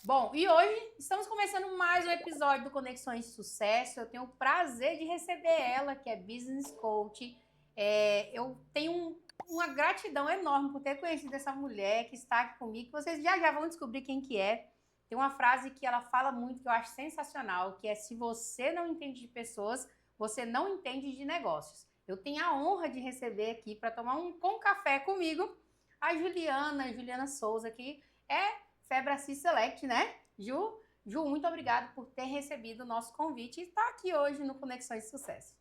Bom, e hoje estamos começando mais um episódio do Conexões de Sucesso. Eu tenho o prazer de receber ela, que é Business Coach. Eu tenho uma gratidão enorme por ter conhecido essa mulher que está aqui comigo, que vocês já vão descobrir quem que é. Tem uma frase que ela fala muito, que eu acho sensacional, que é: se você não entende de pessoas, você não entende de negócios. Eu tenho a honra de receber aqui para tomar um com café comigo a Juliana Souza, que é Febraci Select, né? Ju, muito obrigada por ter recebido o nosso convite e estar aqui hoje no Conexões de Sucesso.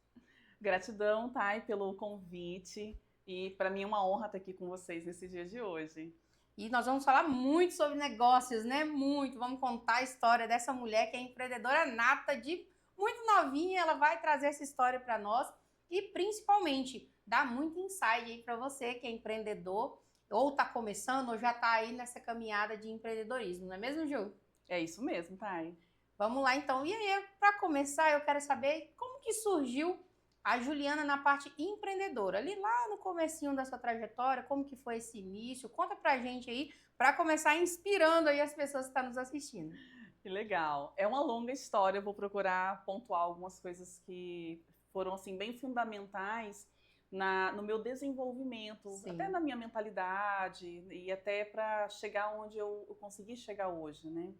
Gratidão, Thay, pelo convite. E para mim é uma honra estar aqui com vocês nesse dia de hoje. E nós vamos falar muito sobre negócios, né? Muito. Vamos contar a história dessa mulher que é empreendedora nata, de muito novinha. Ela vai trazer essa história para nós e principalmente dar muito insight aí para você que é empreendedor ou está começando ou já está aí nessa caminhada de empreendedorismo, não é mesmo, Ju? É isso mesmo, Thay. Vamos lá então. E aí, para começar, eu quero saber como que surgiu a Juliana na parte empreendedora, ali lá no comecinho da sua trajetória, como que foi esse início? Conta pra gente aí, para começar inspirando aí as pessoas que estão nos assistindo. Que legal. É uma longa história, eu vou procurar pontuar algumas coisas que foram assim bem fundamentais no meu desenvolvimento, até Sim. na minha mentalidade e até para chegar onde eu consegui chegar hoje, né?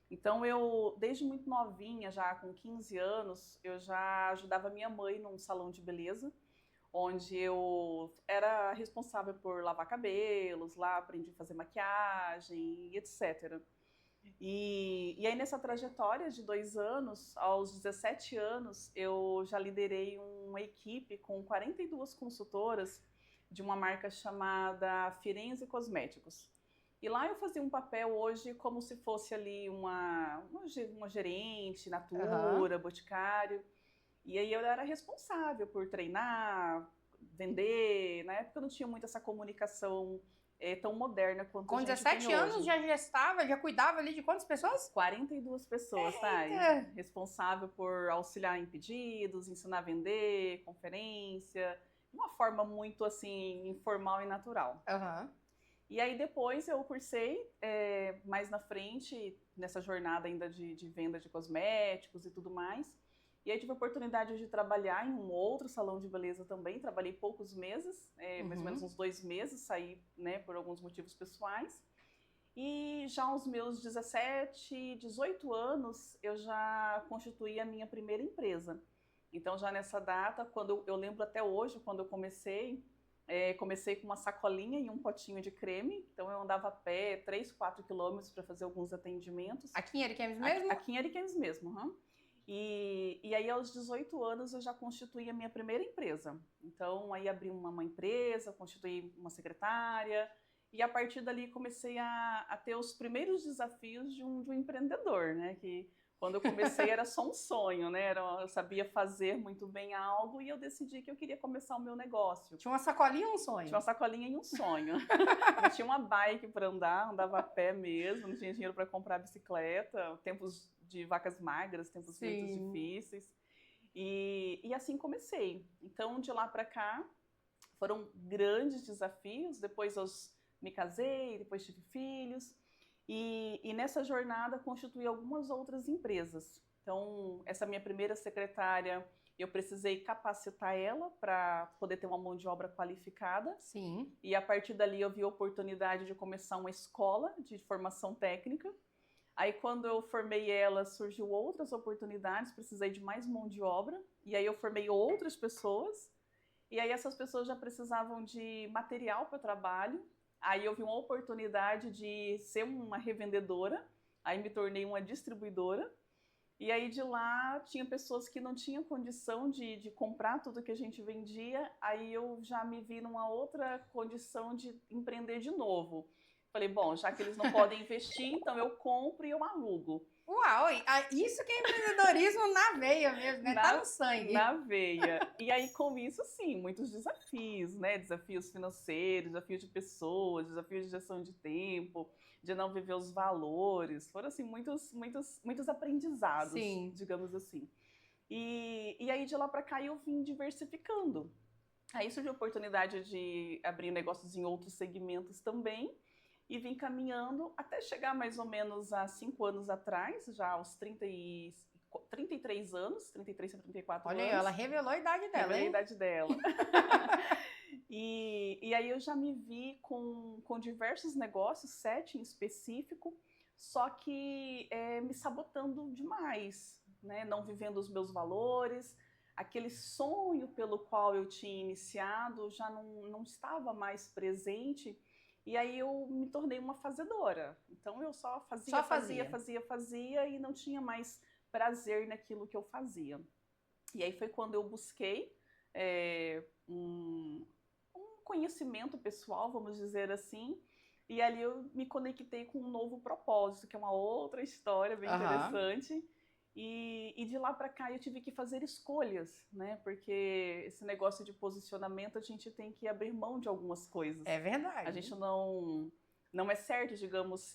Então eu, desde muito novinha, já com 15 anos, eu já ajudava minha mãe num salão de beleza, onde eu era responsável por lavar cabelos, lá aprendi a fazer maquiagem e etc. E aí nessa trajetória de 2 anos, aos 17 anos, eu já liderei uma equipe com 42 consultoras de uma marca chamada Firenze Cosméticos. E lá eu fazia um papel hoje como se fosse ali uma gerente, Aham. Natura, Boticário. E aí eu era responsável por treinar, vender. Na época não tinha muito essa comunicação tão moderna quanto a Com gente tem 17 anos hoje. já gestava, já cuidava ali de quantas pessoas? 42 pessoas, tá aí. Eita! Responsável por auxiliar em pedidos, ensinar a vender, conferência, de uma forma muito assim, informal e natural. Aham. E aí depois eu cursei mais na frente, nessa jornada ainda de venda de cosméticos e tudo mais. E aí tive a oportunidade de trabalhar em um outro salão de beleza também. Trabalhei poucos meses, mais ou menos Uhum. uns 2 meses, saí por alguns motivos pessoais. E já aos meus 17, 18 anos, eu já constituí a minha primeira empresa. Então, já nessa data, quando eu lembro até hoje, quando eu comecei com uma sacolinha e um potinho de creme. Então, eu andava a pé 3, 4 quilômetros para fazer alguns atendimentos. Aqui em Ariquemes Aqui, mesmo? aqui em Ariquemes mesmo. E aí, aos 18 anos, eu já constituí a minha primeira empresa. Então, aí abri uma empresa, constituí uma secretária, e a partir dali comecei a ter os primeiros desafios de um empreendedor, né? Que quando eu comecei era só um sonho, né? Eu sabia fazer muito bem algo e eu decidi que eu queria começar o meu negócio. Tinha uma sacolinha ou um Tinha uma sonho? sacolinha e um sonho. Não tinha uma bike para andar, andava a pé mesmo, não tinha dinheiro para comprar bicicleta, tempos de vacas magras, tempos muito Sim. difíceis. E assim comecei. Então, de lá para cá, foram grandes desafios. Depois eu me casei, depois tive filhos. E nessa jornada constituí algumas outras empresas. Então, essa minha primeira secretária, eu precisei capacitar ela para poder ter uma mão de obra qualificada. Sim. E a partir dali eu vi a oportunidade de começar uma escola de formação técnica. Aí quando eu formei ela, surgiu outras oportunidades, precisei de mais mão de obra. E aí eu formei outras pessoas. E aí essas pessoas já precisavam de material para o trabalho. Aí eu vi uma oportunidade de ser uma revendedora. Aí me tornei uma distribuidora. E aí de lá tinha pessoas que não tinham condição de comprar tudo que a gente vendia. Aí eu já me vi numa outra condição de empreender de novo. Falei, bom, já que eles não podem investir, então eu compro e eu alugo. Uau, isso que é empreendedorismo na veia mesmo, né? Tá no Na sangue. veia. E aí, com isso, sim, muitos desafios, né? Desafios financeiros, desafios de pessoas, desafios de gestão de tempo, de não viver os valores. Foram, assim, muitos aprendizados, Sim. digamos assim. E aí, de lá para cá, eu vim diversificando. Aí surgiu a oportunidade de abrir negócios em outros segmentos também. e vim caminhando até chegar mais ou menos há 5 anos atrás, já aos 33 anos, 33 para 34 Olha aí, anos. ela revelou a idade dela, Revelei a hein? idade dela. E aí eu já me vi com diversos negócios, 7 em específico, só que me sabotando demais, né? Não vivendo os meus valores, aquele sonho pelo qual eu tinha iniciado já não estava mais presente, e aí eu me tornei uma fazedora. Então eu só fazia e não tinha mais prazer naquilo que eu fazia. E aí foi quando eu busquei um conhecimento pessoal, vamos dizer assim, e ali eu me conectei com um novo propósito, que é uma outra história bem interessante. E de lá para cá eu tive que fazer escolhas, né? Porque esse negócio de posicionamento a gente tem que abrir mão de algumas coisas. É verdade. A gente não é certo, digamos,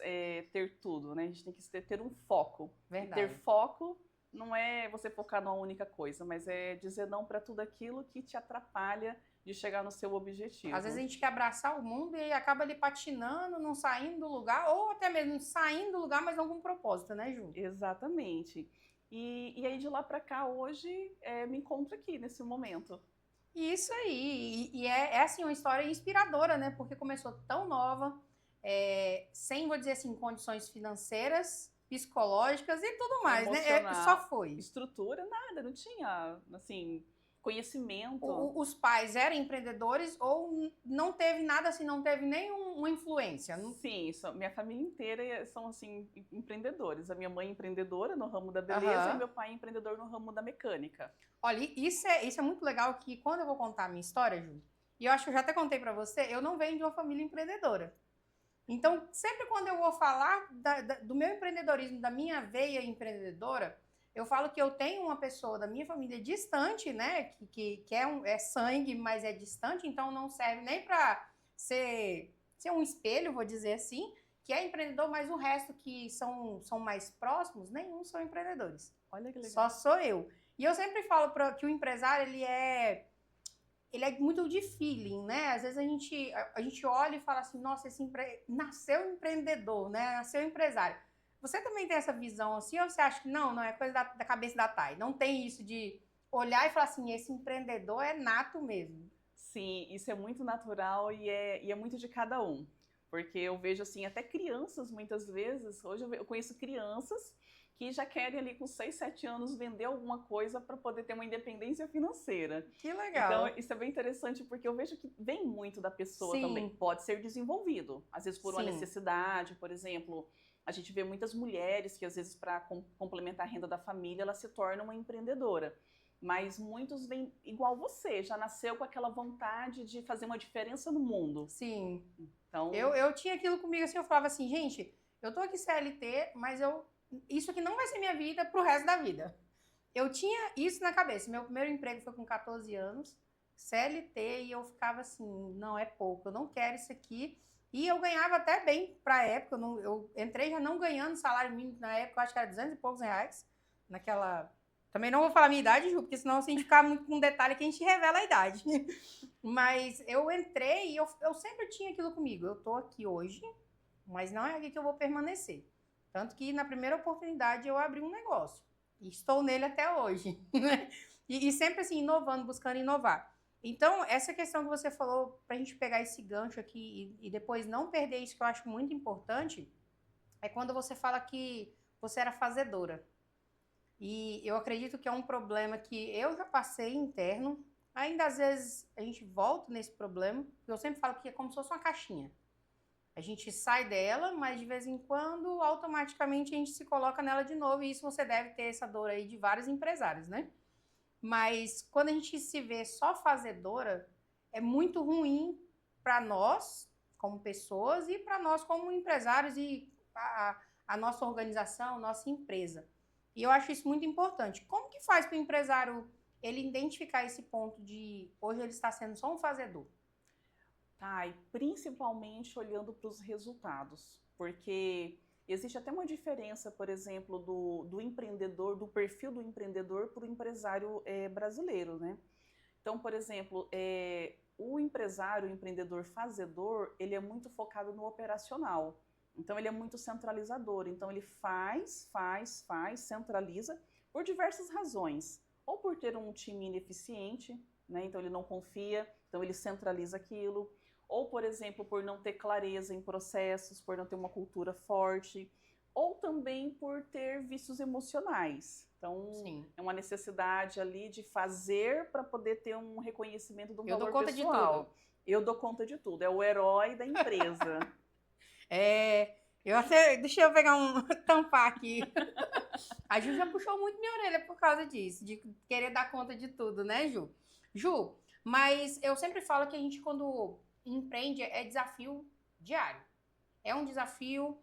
ter tudo, né? A gente tem que ter um foco. Verdade. E ter foco não é você focar numa única coisa, mas é dizer não para tudo aquilo que te atrapalha de chegar no seu objetivo. Às vezes a gente quer abraçar o mundo e acaba ali patinando, não saindo do lugar, ou até mesmo saindo do lugar, mas não com propósito, né, Ju? Exatamente. E aí de lá para cá, hoje, me encontro aqui, nesse momento. Isso aí, e é assim, uma história inspiradora, né? Porque começou tão nova, sem, vou dizer assim, condições financeiras, psicológicas e tudo mais, né? Só foi. Estrutura, nada, não tinha, assim, conhecimento. Os pais eram empreendedores ou não teve nada assim, não teve nenhuma influência? Sim, minha família inteira são, assim, empreendedores. A minha mãe é empreendedora no ramo da beleza e meu pai é empreendedor no ramo da mecânica. Olha, isso é muito legal que quando eu vou contar a minha história, Ju, e eu acho que eu já até contei pra você, eu não venho de uma família empreendedora. Então, sempre quando eu vou falar do meu empreendedorismo, da minha veia empreendedora, eu falo que eu tenho uma pessoa da minha família distante, né, que é sangue, mas é distante, então não serve nem para ser um espelho, vou dizer assim, que é empreendedor, mas o resto que são mais próximos, nenhum são empreendedores. Olha que legal. Só sou eu. E eu sempre falo que o empresário, ele é muito de feeling, né? Às vezes a gente olha e fala assim, nossa, nasceu empreendedor, né? Nasceu empresário. Você também tem essa visão assim, ou você acha que não é coisa da cabeça da Thay? Não tem isso de olhar e falar assim, esse empreendedor é nato mesmo. Sim, isso é muito natural e é muito de cada um. Porque eu vejo, assim, até crianças, muitas vezes, hoje eu conheço crianças que já querem ali com 6, 7 anos vender alguma coisa para poder ter uma independência financeira. Que legal. Então, isso é bem interessante porque eu vejo que vem muito da pessoa Sim. também. Pode ser desenvolvido, às vezes por uma necessidade, por exemplo. A gente vê muitas mulheres que, às vezes, para complementar a renda da família, ela se torna uma empreendedora. Mas muitos vêm igual você, já nasceu com aquela vontade de fazer uma diferença no mundo. Sim. Então, eu tinha aquilo comigo assim, eu falava assim, gente, eu tô aqui CLT, mas isso aqui não vai ser minha vida pro resto da vida. Eu tinha isso na cabeça. Meu primeiro emprego foi com 14 anos, CLT, e eu ficava assim, não é pouco, eu não quero isso aqui. E eu ganhava até bem pra época, eu entrei já não ganhando salário mínimo na época, eu acho que era 200 e poucos reais, naquela... Também não vou falar a minha idade, Ju, porque senão se a gente ficar muito com detalhe que a gente revela a idade. Mas eu entrei e eu sempre tinha aquilo comigo. Eu tô aqui hoje, mas não é aqui que eu vou permanecer. Tanto que na primeira oportunidade eu abri um negócio. E estou nele até hoje. E sempre assim, inovando, buscando inovar. Então, essa questão que você falou, pra gente pegar esse gancho aqui e depois não perder isso que eu acho muito importante, é quando você fala que você era fazedora. E eu acredito que é um problema que eu já passei interno. Ainda às vezes a gente volta nesse problema. Eu sempre falo que é como se fosse uma caixinha. A gente sai dela, mas de vez em quando, automaticamente, a gente se coloca nela de novo. E isso você deve ter essa dor aí de vários empresários, né? Mas quando a gente se vê só fazedora, é muito ruim para nós, como pessoas, e para nós como empresários e a nossa organização, nossa empresa. E eu acho isso muito importante. Como que faz para o empresário ele identificar esse ponto de hoje ele está sendo só um fazedor? Tá, e principalmente olhando para os resultados, porque existe até uma diferença, por exemplo, do empreendedor, do perfil do empreendedor para o empresário brasileiro, né? Então, por exemplo, o empresário, o empreendedor fazedor, ele é muito focado no operacional. Então, ele é muito centralizador. Então, ele faz, centraliza por diversas razões. Ou por ter um time ineficiente, né? Então, ele não confia, então ele centraliza aquilo. Ou, por exemplo, por não ter clareza em processos, por não ter uma cultura forte. Ou também por ter vícios emocionais. Então, Sim. é uma necessidade ali de fazer para poder ter um reconhecimento do valor Eu dou conta pessoal. de tudo. Eu dou conta de tudo. É o herói da empresa. Deixa eu pegar tampar aqui. A Ju já puxou muito minha orelha por causa disso, de querer dar conta de tudo, né, Ju? Ju, mas eu sempre falo que a gente, quando empreende, é desafio diário. É um desafio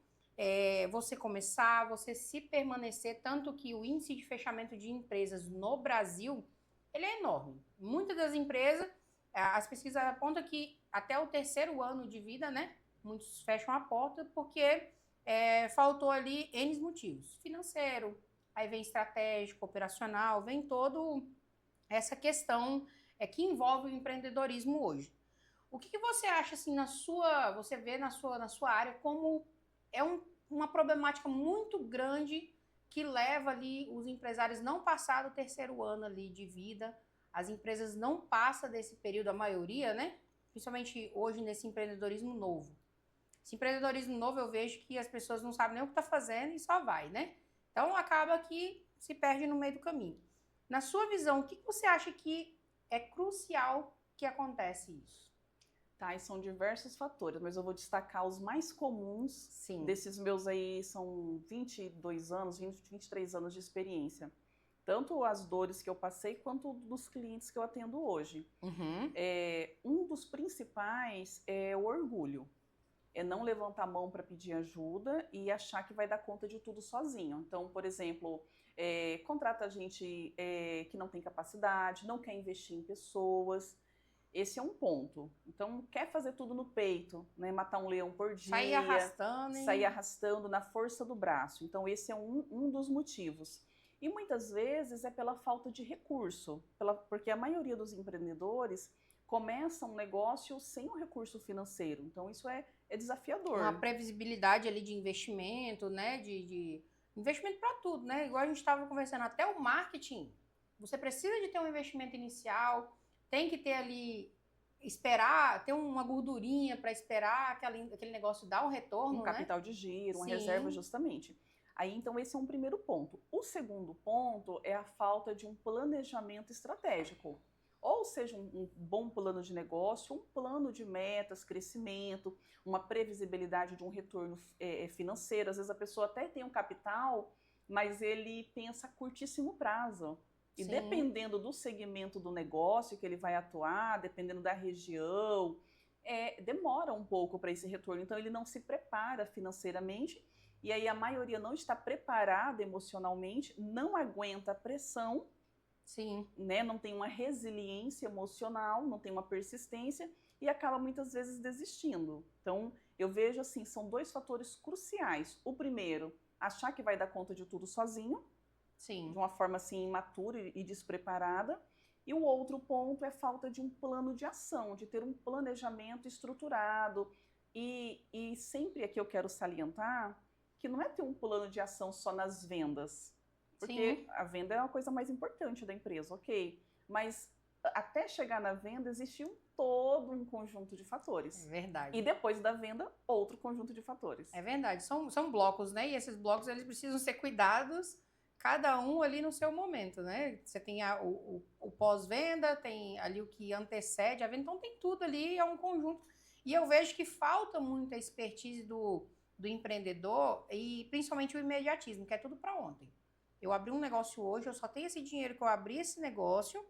você começar, você se permanecer, tanto que o índice de fechamento de empresas no Brasil, ele é enorme. Muitas das empresas, as pesquisas apontam que até o 3º ano de vida, né, muitos fecham a porta porque faltou ali N motivos. Financeiro, aí vem estratégico, operacional, vem todo essa questão que envolve o empreendedorismo hoje. O que você acha, assim, você vê na sua área como uma problemática muito grande que leva ali os empresários não passar do 3º ano ali de vida, as empresas não passam desse período, a maioria, né? Principalmente hoje nesse empreendedorismo novo. Esse empreendedorismo novo eu vejo que as pessoas não sabem nem o que está fazendo e só vai, né? Então acaba que se perde no meio do caminho. Na sua visão, o que você acha que é crucial que acontece isso? Tá, e são diversos fatores, mas eu vou destacar os mais comuns. Sim. Desses meus aí, são 22 anos, 23 anos de experiência. Tanto as dores que eu passei, quanto dos clientes que eu atendo hoje. Uhum. Um dos principais é o orgulho. É não levantar a mão para pedir ajuda e achar que vai dar conta de tudo sozinho. Então, por exemplo, contrata gente que não tem capacidade, não quer investir em pessoas. Esse é um ponto. Então, quer fazer tudo no peito, né? Matar um leão por dia. Sair arrastando na força do braço. Então, esse é um dos motivos. E muitas vezes é pela falta de recurso. Porque a maioria dos empreendedores começa um negócio sem o recurso financeiro. Então, isso é desafiador. Uma previsibilidade ali de investimento, né? De investimento para tudo, né? Igual a gente estava conversando, até o marketing. Você precisa de ter um investimento inicial, tem que ter ali, ter uma gordurinha para esperar aquele negócio dar um retorno, um capital de giro, uma reserva, justamente. Aí, então, esse é um primeiro ponto. O segundo ponto é a falta de um planejamento estratégico. Ou seja, um bom plano de negócio, um plano de metas, crescimento, uma previsibilidade de um retorno financeiro. Às vezes a pessoa até tem um capital, mas ele pensa a curtíssimo prazo. E Sim. Dependendo do segmento do negócio que ele vai atuar, dependendo da região, demora um pouco para esse retorno. Então, ele não se prepara financeiramente. E aí a maioria não está preparada emocionalmente, não aguenta a pressão. Sim. Né? Não tem uma resiliência emocional, não tem uma persistência e acaba muitas vezes desistindo. Então, eu vejo assim, são 2 fatores cruciais. O primeiro, achar que vai dar conta de tudo sozinho. Sim. De uma forma assim imatura e despreparada. E o outro ponto é falta de um plano de ação, de ter um planejamento estruturado. E sempre aqui eu quero salientar que não é ter um plano de ação só nas vendas. Porque Sim. a venda é a coisa mais importante da empresa, ok. Mas até chegar na venda existe todo um conjunto de fatores. É verdade. E depois da venda, outro conjunto de fatores. É verdade. São blocos, né? E esses blocos, eles precisam ser cuidados, cada um ali no seu momento, né? Você tem o pós-venda, tem ali o que antecede a venda. Então, tem tudo ali, é um conjunto. E eu vejo que falta muito a expertise do empreendedor e principalmente o imediatismo, que é tudo para ontem. Eu abri um negócio hoje, eu só tenho esse dinheiro que eu abri esse negócio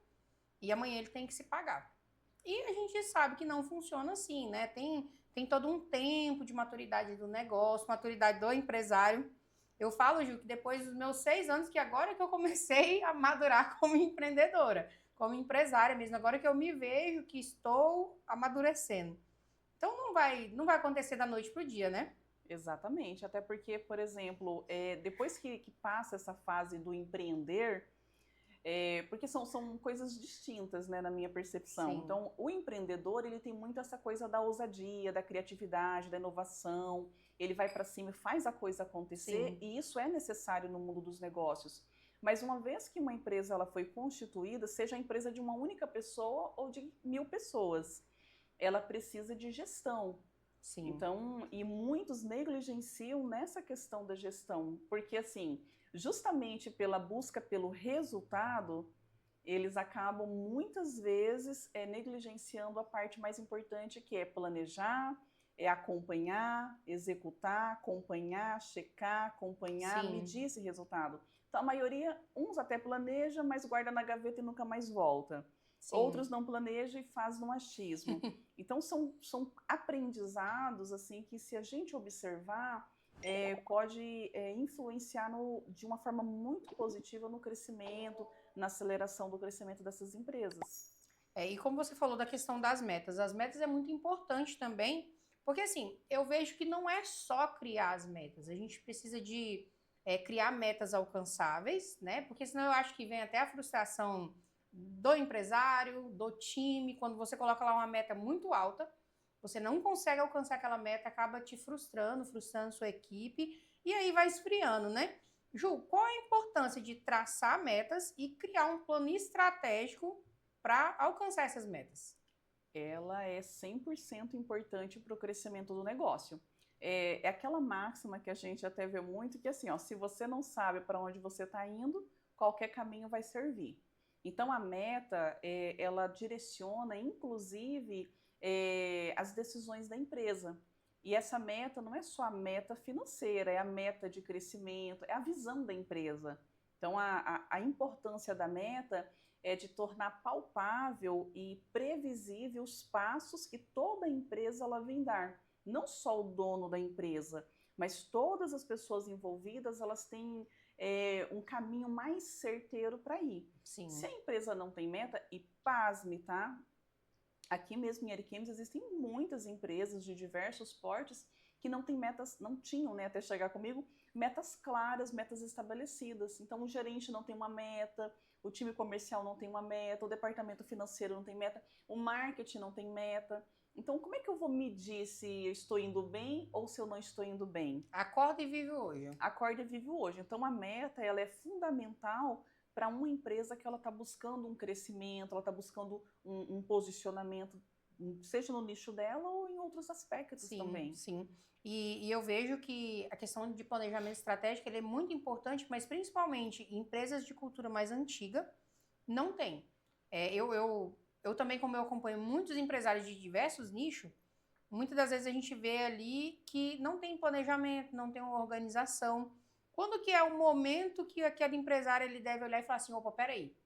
e amanhã ele tem que se pagar. E a gente sabe que não funciona assim, né? Tem todo um tempo de maturidade do negócio, maturidade do empresário. Eu falo, Ju, que depois dos meus 6 anos, que agora que eu comecei a madurar como empreendedora, como empresária mesmo, agora que eu me vejo que estou amadurecendo. Então não vai acontecer da noite pro dia, né? Exatamente, até porque, por exemplo, depois que passa essa fase do empreender, Porque são coisas distintas, né, na minha percepção. Sim. Então, o empreendedor, ele tem muito essa coisa da ousadia, da criatividade, da inovação. Ele vai para cima e faz a coisa acontecer, Sim. e isso é necessário no mundo dos negócios. Mas uma vez que uma empresa ela foi constituída, seja a empresa de uma única pessoa ou de 1000 pessoas, ela precisa de gestão. Sim. Então, e muitos negligenciam nessa questão da gestão, porque assim, justamente pela busca pelo resultado, eles acabam muitas vezes negligenciando a parte mais importante, que é planejar, é acompanhar, executar, acompanhar, checar, acompanhar, Sim. medir esse resultado. Então, a maioria, uns até planeja, mas guarda na gaveta e nunca mais volta. Sim. Outros não planejam e faz no achismo. Então, são aprendizados assim que, se a gente observar, pode influenciar de uma forma muito positiva no crescimento, na aceleração do crescimento dessas empresas. E como você falou da questão das metas, as metas é muito importante também, porque assim, eu vejo que não é só criar as metas, a gente precisa de criar metas alcançáveis, né? Porque senão eu acho que vem até a frustração do empresário, do time, quando você coloca lá uma meta muito alta, você não consegue alcançar aquela meta, acaba te frustrando, frustrando sua equipe, e aí vai esfriando, né? Ju, qual a importância de traçar metas e criar um plano estratégico para alcançar essas metas? Ela é 100% importante para o crescimento do negócio. É aquela máxima que a gente até vê muito, que assim, ó, se você não sabe para onde você está indo, qualquer caminho vai servir. Então, a meta, ela direciona, inclusive, as decisões da empresa. E essa meta não é só a meta financeira, é a meta de crescimento, é a visão da empresa. Então, a importância da meta é de tornar palpável e previsível os passos que toda empresa ela vem dar. Não só o dono da empresa, mas todas as pessoas envolvidas, elas têm um caminho mais certeiro para ir. Sim. Se a empresa não tem meta, e pasme, tá? Aqui mesmo em Ariquemes existem muitas empresas de diversos portes que não têm metas, não tinham, né, até chegar comigo, metas claras, metas estabelecidas. Então o gerente não tem uma meta, o time comercial não tem uma meta, o departamento financeiro não tem meta, o marketing não tem meta. Então, como é que eu vou medir se eu estou indo bem ou se eu não estou indo bem? Acorda e vive hoje. Acorda e vive hoje. Então, a meta ela é fundamental para uma empresa que ela está buscando um crescimento, ela está buscando um posicionamento, seja no nicho dela ou em outros aspectos também. Sim. E eu vejo que a questão de planejamento estratégico ele é muito importante, mas principalmente em empresas de cultura mais antiga, não tem. Eu também, como eu acompanho muitos empresários de diversos nichos, muitas das vezes a gente vê ali que não tem planejamento, não tem uma organização. Quando que é o momento que aquele empresário ele deve olhar e falar assim, opa, peraí,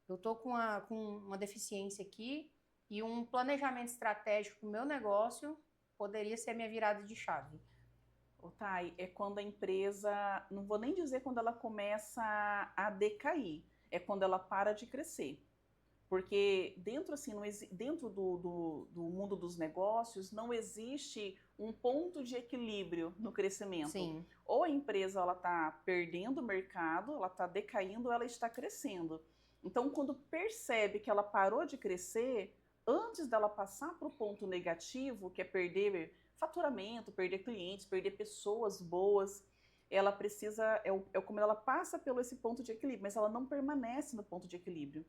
eu tô com uma deficiência aqui e um planejamento estratégico para o meu negócio poderia ser a minha virada de chave. Thay, é quando a empresa, não vou nem dizer quando ela começa a decair, é quando ela para de crescer. Porque dentro, assim, dentro do mundo dos negócios não existe um ponto de equilíbrio no crescimento. Sim. Ou a empresa está perdendo o mercado, ela está decaindo, ou ela está crescendo. Então, quando percebe que ela parou de crescer, antes dela passar para o ponto negativo, que é perder faturamento, perder clientes, perder pessoas boas, ela precisa, como ela passa pelo esse ponto de equilíbrio, mas ela não permanece no ponto de equilíbrio.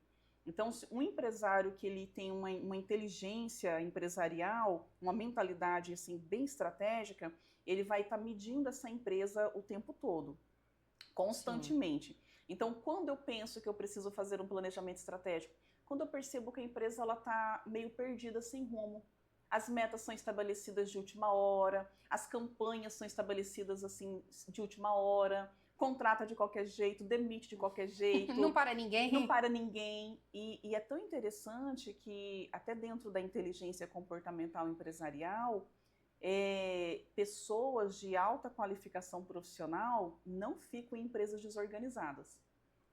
Então, um empresário que ele tem uma inteligência empresarial, uma mentalidade assim, bem estratégica, ele vai estar medindo essa empresa o tempo todo, constantemente. Sim. Então, quando eu penso que eu preciso fazer um planejamento estratégico, quando eu percebo que a empresa está meio perdida, sem rumo, as metas são estabelecidas de última hora, as campanhas são estabelecidas assim de última hora, contrata de qualquer jeito, demite de qualquer jeito. Não para ninguém. Não para ninguém. E é tão interessante que, até dentro da inteligência comportamental empresarial, pessoas de alta qualificação profissional não ficam em empresas desorganizadas.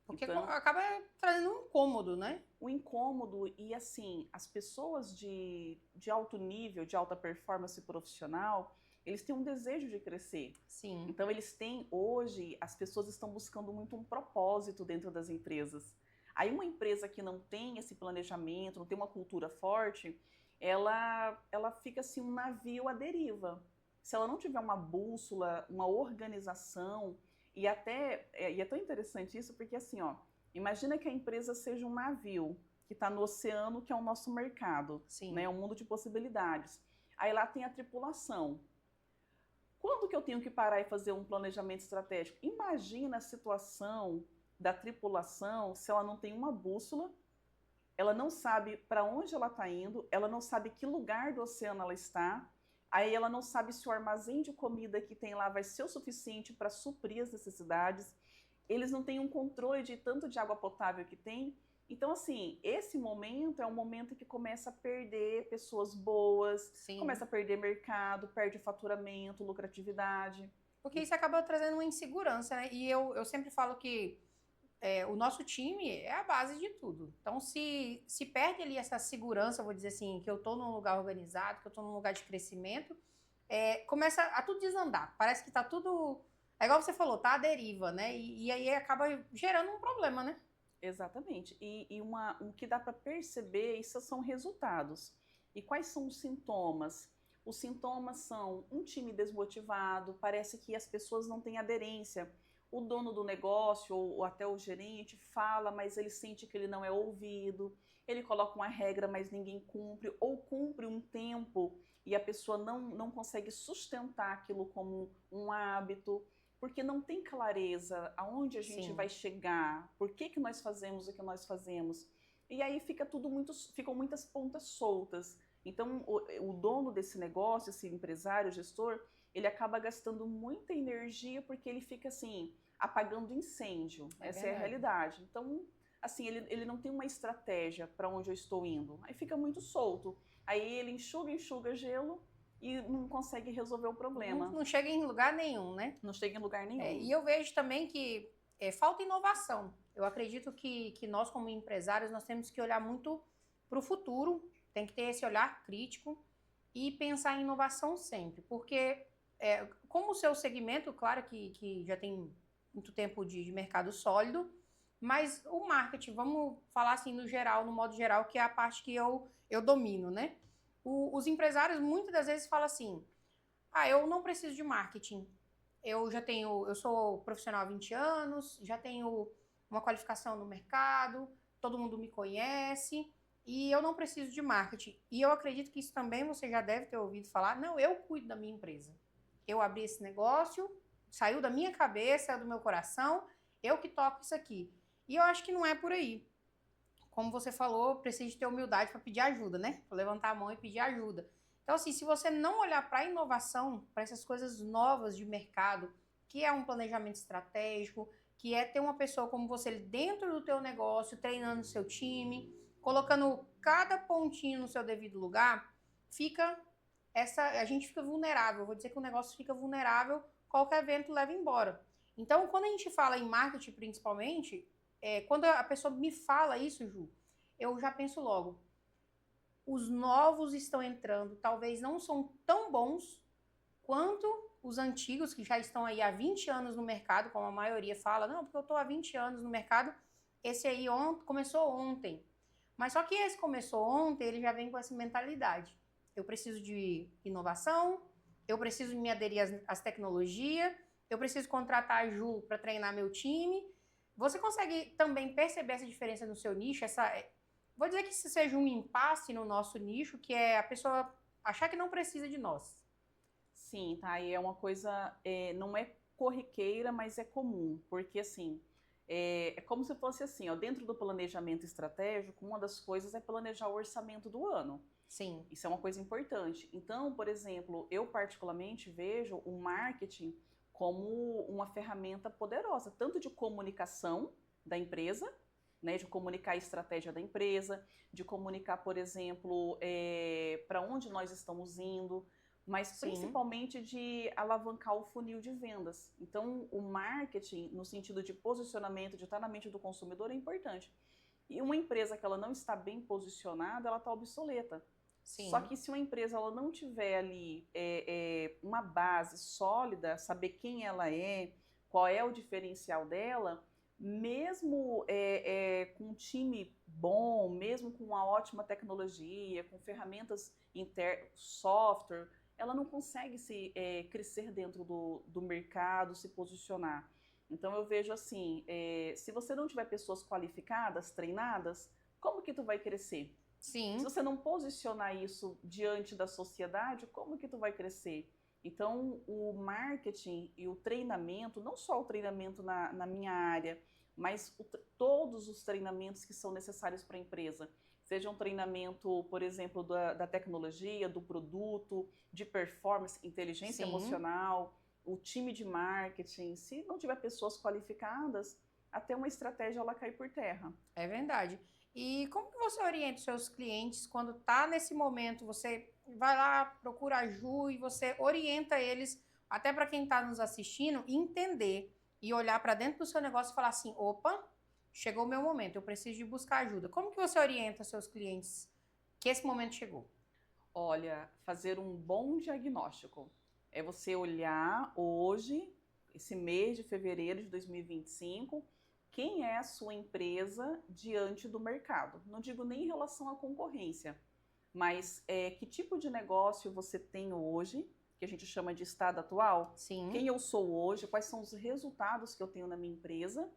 Porque então, acaba trazendo um incômodo, né? O incômodo e, assim, as pessoas de alto nível, de alta performance profissional, eles têm um desejo de crescer. Sim. Então, hoje, as pessoas estão buscando muito um propósito dentro das empresas. Aí uma empresa que não tem esse planejamento, não tem uma cultura forte, ela fica assim um navio à deriva. Se ela não tiver uma bússola, uma organização, e é tão interessante isso, porque assim, ó, imagina que a empresa seja um navio que está no oceano, que é o nosso mercado, Sim. né, um mundo de possibilidades. Aí lá tem a tripulação. Quando que eu tenho que parar e fazer um planejamento estratégico? Imagina a situação da tripulação se ela não tem uma bússola, ela não sabe para onde ela está indo, ela não sabe que lugar do oceano ela está, aí ela não sabe se o armazém de comida que tem lá vai ser o suficiente para suprir as necessidades, eles não têm um controle de tanto de água potável que tem. Então, assim, esse momento é um momento que começa a perder pessoas boas, Sim. começa a perder mercado, perde faturamento, lucratividade. Porque isso acaba trazendo uma insegurança, né? E eu sempre falo que o nosso time é a base de tudo. Então, se perde ali essa segurança, eu vou dizer assim, que eu tô num lugar organizado, que eu tô num lugar de crescimento, começa a tudo desandar. Parece que tá tudo... É igual você falou, tá à deriva, né? E aí acaba gerando um problema, né? Exatamente. O que dá para perceber, isso são resultados. E quais são os sintomas? Os sintomas são um time desmotivado, parece que as pessoas não têm aderência. O dono do negócio ou até o gerente fala, mas ele sente que ele não é ouvido. Ele coloca uma regra, mas ninguém cumpre, ou cumpre um tempo e a pessoa não consegue sustentar aquilo como um hábito, porque não tem clareza aonde a gente Sim. vai chegar, por que nós fazemos o que nós fazemos. E aí ficam muitas pontas soltas. Então, o dono desse negócio, esse empresário, gestor, ele acaba gastando muita energia porque ele fica assim, apagando incêndio. Essa é a realidade. Então, assim, ele não tem uma estratégia para onde eu estou indo. Aí fica muito solto. Aí ele enxuga gelo e não consegue resolver o problema. Não chega em lugar nenhum, né? Não chega em lugar nenhum. E eu vejo também que falta inovação. Eu acredito que nós, como empresários, nós temos que olhar muito para o futuro, tem que ter esse olhar crítico e pensar em inovação sempre. Porque, como o seu segmento, claro que já tem muito tempo de mercado sólido, mas o marketing, vamos falar assim no geral, no modo geral, que é a parte que eu domino, né? Os empresários muitas das vezes falam assim, eu não preciso de marketing. Eu sou profissional há 20 anos, já tenho uma qualificação no mercado, todo mundo me conhece e eu não preciso de marketing. E eu acredito que isso também você já deve ter ouvido falar. Não, eu cuido da minha empresa. Eu abri esse negócio, saiu da minha cabeça, saiu do meu coração, eu que toco isso aqui. E eu acho que não é por aí. Como você falou, precisa ter humildade para pedir ajuda, né? Para levantar a mão e pedir ajuda. Então, assim, se você não olhar para a inovação, para essas coisas novas de mercado, que é um planejamento estratégico, que é ter uma pessoa como você dentro do teu negócio, treinando o seu time, colocando cada pontinho no seu devido lugar, a gente fica vulnerável. Eu vou dizer que o negócio fica vulnerável, qualquer evento leva embora. Então, quando a gente fala em marketing, principalmente, quando a pessoa me fala isso, Ju, eu já penso logo, os novos estão entrando, talvez não são tão bons quanto os antigos, que já estão aí há 20 anos no mercado, como a maioria fala, não, porque eu estou há 20 anos no mercado, esse aí começou ontem. Mas só que esse começou ontem, ele já vem com essa mentalidade. Eu preciso de inovação, eu preciso me aderir às tecnologias, eu preciso contratar a Ju para treinar meu time. Você consegue também perceber essa diferença no seu nicho, vou dizer que isso seja um impasse no nosso nicho, que é a pessoa achar que não precisa de nós. Sim, tá? E é uma coisa, não é corriqueira, mas é comum, porque assim, é como se fosse assim, ó, dentro do planejamento estratégico, uma das coisas é planejar o orçamento do ano. Sim. Isso é uma coisa importante. Então, por exemplo, eu particularmente vejo o marketing como uma ferramenta poderosa, tanto de comunicação da empresa, né, de comunicar a estratégia da empresa, de comunicar, por exemplo, para onde nós estamos indo, mas Sim. Principalmente de alavancar o funil de vendas. Então, o marketing, no sentido de posicionamento, de estar na mente do consumidor, é importante. E uma empresa que ela não está bem posicionada, ela está obsoleta. Sim. Só que se uma empresa ela não tiver ali uma base sólida, saber quem ela é, qual é o diferencial dela, mesmo com um time bom, mesmo com uma ótima tecnologia, com ferramentas software, ela não consegue crescer dentro do mercado, se posicionar. Então eu vejo assim, se você não tiver pessoas qualificadas, treinadas, como que tu vai crescer? Sim. Se você não posicionar isso diante da sociedade, como que tu vai crescer? Então, o marketing e o treinamento, não só o treinamento na minha área, mas todos os treinamentos que são necessários para a empresa. Seja um treinamento, por exemplo, da tecnologia, do produto, de performance, inteligência emocional, o time de marketing. Se não tiver pessoas qualificadas, até uma estratégia ela cai por terra. É verdade. E como que você orienta os seus clientes quando está nesse momento? Você vai lá, procura a Ju e você orienta eles, até para quem está nos assistindo, entender e olhar para dentro do seu negócio e falar assim: opa, chegou o meu momento, eu preciso de buscar ajuda. Como que você orienta seus clientes que esse momento chegou? Olha, fazer um bom diagnóstico é você olhar hoje, esse mês de fevereiro de 2025, quem é a sua empresa diante do mercado. Não digo nem em relação à concorrência, mas que tipo de negócio você tem hoje, que a gente chama de estado atual. Sim. Quem eu sou hoje, quais são os resultados que eu tenho na minha empresa.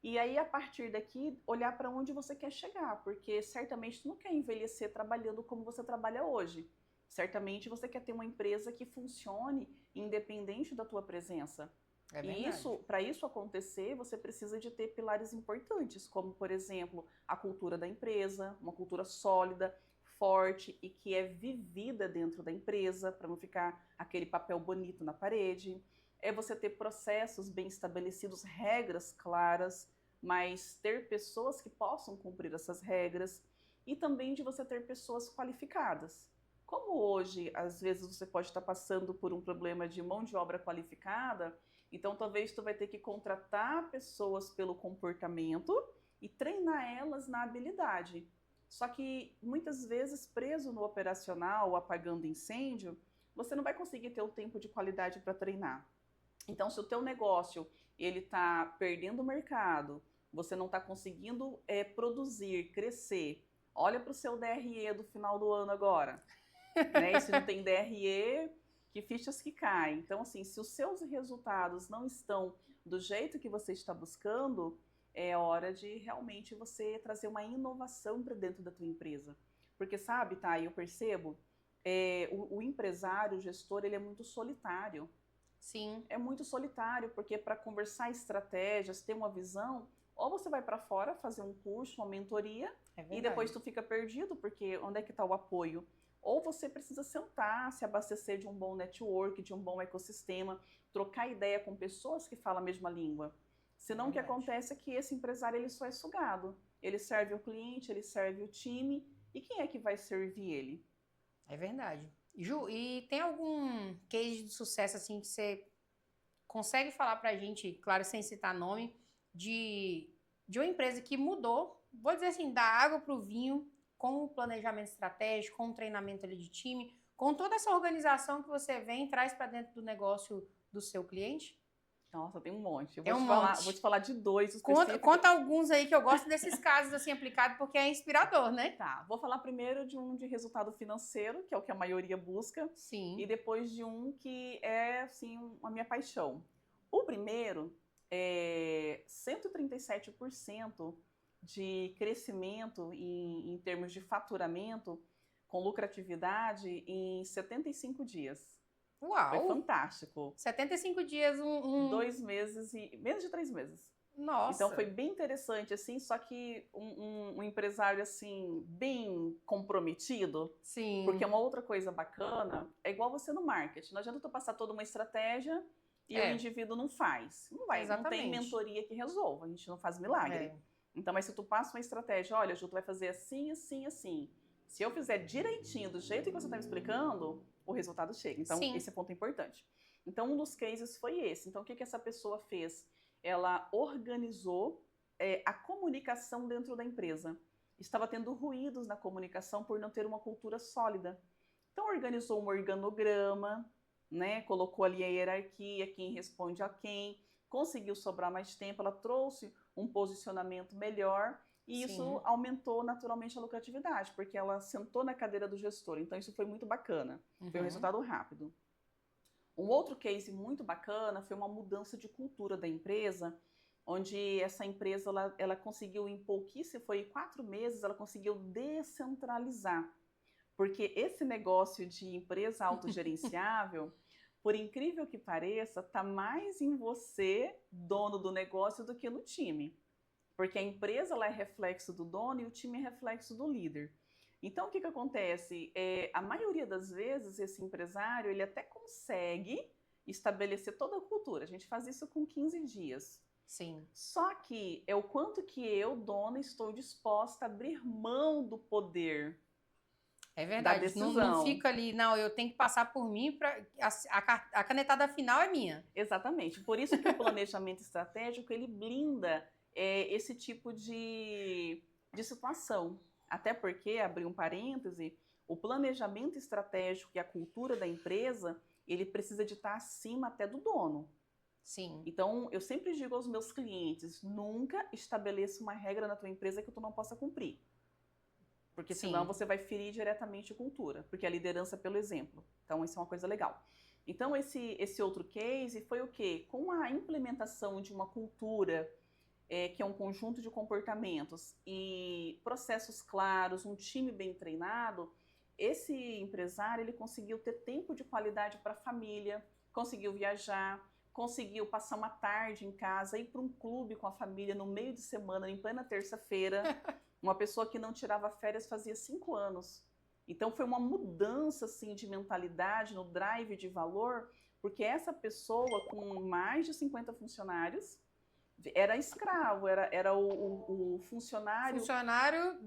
E aí, a partir daqui, olhar para onde você quer chegar, porque certamente você não quer envelhecer trabalhando como você trabalha hoje. Certamente você quer ter uma empresa que funcione independente da tua presença. É E para isso acontecer, você precisa de ter pilares importantes, como, por exemplo, a cultura da empresa, uma cultura sólida, forte e que é vivida dentro da empresa, para não ficar aquele papel bonito na parede. É você ter processos bem estabelecidos, regras claras, mas ter pessoas que possam cumprir essas regras e também de você ter pessoas qualificadas. Como hoje, às vezes, você pode estar passando por um problema de mão de obra qualificada, então talvez tu vai ter que contratar pessoas pelo comportamento e treinar elas na habilidade. Só que muitas vezes preso no operacional, apagando incêndio, você não vai conseguir ter o tempo de qualidade para treinar. Então, se o teu negócio ele está perdendo o mercado, você não está conseguindo produzir, crescer, olha para o seu DRE do final do ano agora. Né? E se não tem DRE, que fichas que caem. Então, assim, se os seus resultados não estão do jeito que você está buscando, é hora de realmente você trazer uma inovação para dentro da tua empresa. Porque, sabe, tá, eu percebo, o empresário, o gestor, ele é muito solitário. Sim. É muito solitário, porque para conversar estratégias, ter uma visão, ou você vai para fora fazer um curso, uma mentoria, e depois tu fica perdido, porque onde é que está o apoio? Ou você precisa sentar, se abastecer de um bom network, de um bom ecossistema, trocar ideia com pessoas que falam a mesma língua. Senão o que acontece é que esse empresário ele só é sugado. Ele serve o cliente, ele serve o time, e quem é que vai servir ele? É verdade. Ju, e tem algum case de sucesso assim que você consegue falar pra gente, claro, sem citar nome, de uma empresa que mudou, vou dizer assim, da água pro vinho, com o planejamento estratégico, com o treinamento ali de time, com toda essa organização que você vem e traz para dentro do negócio do seu cliente? Nossa, tem um monte. Vou te falar de dois Conta, específicos. conta alguns aí que eu gosto desses casos assim aplicados porque é inspirador, né? Tá, vou falar primeiro de um de resultado financeiro, que é o que a maioria busca. Sim. E depois de um que é, assim, a minha paixão. O primeiro é 137% de crescimento em termos de faturamento com lucratividade em 75 dias. Uau! Foi fantástico. 75 dias, 2 meses e menos de 3 meses. Nossa! Então foi bem interessante, assim, só que um empresário, assim, bem comprometido. Sim. Porque uma outra coisa bacana é igual você no marketing. Não adianta tu passar toda uma estratégia e o indivíduo não faz. Não vai, não tem mentoria que resolva, a gente não faz milagre. Então, mas se tu passa uma estratégia, olha, Ju, tu vai fazer assim, assim, assim. Se eu fizer direitinho, do jeito que você está me explicando, o resultado chega. Então, esse é ponto importante. Então, um dos cases foi esse. Então, o que essa pessoa fez? Ela organizou a comunicação dentro da empresa. Estava tendo ruídos na comunicação por não ter uma cultura sólida. Então, organizou um organograma, né? Colocou ali a hierarquia, quem responde a quem, conseguiu sobrar mais tempo. Ela trouxe um posicionamento melhor, e Sim. isso aumentou naturalmente a lucratividade, porque ela sentou na cadeira do gestor. Então, isso foi muito bacana. Foi um resultado rápido. Um outro case muito bacana foi uma mudança de cultura da empresa, onde essa empresa ela conseguiu, em pouquíssimo, foi 4 meses, ela conseguiu descentralizar. Porque esse negócio de empresa autogerenciável, por incrível que pareça, está mais em você, dono do negócio, do que no time. Porque a empresa ela é reflexo do dono e o time é reflexo do líder. Então, o que acontece? A maioria das vezes, esse empresário, ele até consegue estabelecer toda a cultura. A gente faz isso com 15 dias. Sim. Só que é o quanto que eu, dona, estou disposta a abrir mão do poder. É verdade, não fica ali, não, eu tenho que passar por mim, a canetada final é minha. Exatamente, por isso que o planejamento estratégico, ele blinda esse tipo de situação. Até porque, abrir um parêntese, o planejamento estratégico e a cultura da empresa, ele precisa de estar acima até do dono. Sim. Então, eu sempre digo aos meus clientes, nunca estabeleça uma regra na tua empresa que tu não possa cumprir. Porque senão você vai ferir diretamente a cultura, porque a liderança é pelo exemplo. Então, isso é uma coisa legal. Então, esse outro case foi o quê? Com a implementação de uma cultura, que é um conjunto de comportamentos e processos claros, um time bem treinado, esse empresário ele conseguiu ter tempo de qualidade para a família, conseguiu viajar, conseguiu passar uma tarde em casa, ir para um clube com a família no meio de semana, em plena terça-feira. Uma pessoa que não tirava férias fazia 5 anos. Então foi uma mudança assim, de mentalidade, no drive de valor, porque essa pessoa com mais de 50 funcionários era escravo, era o funcionário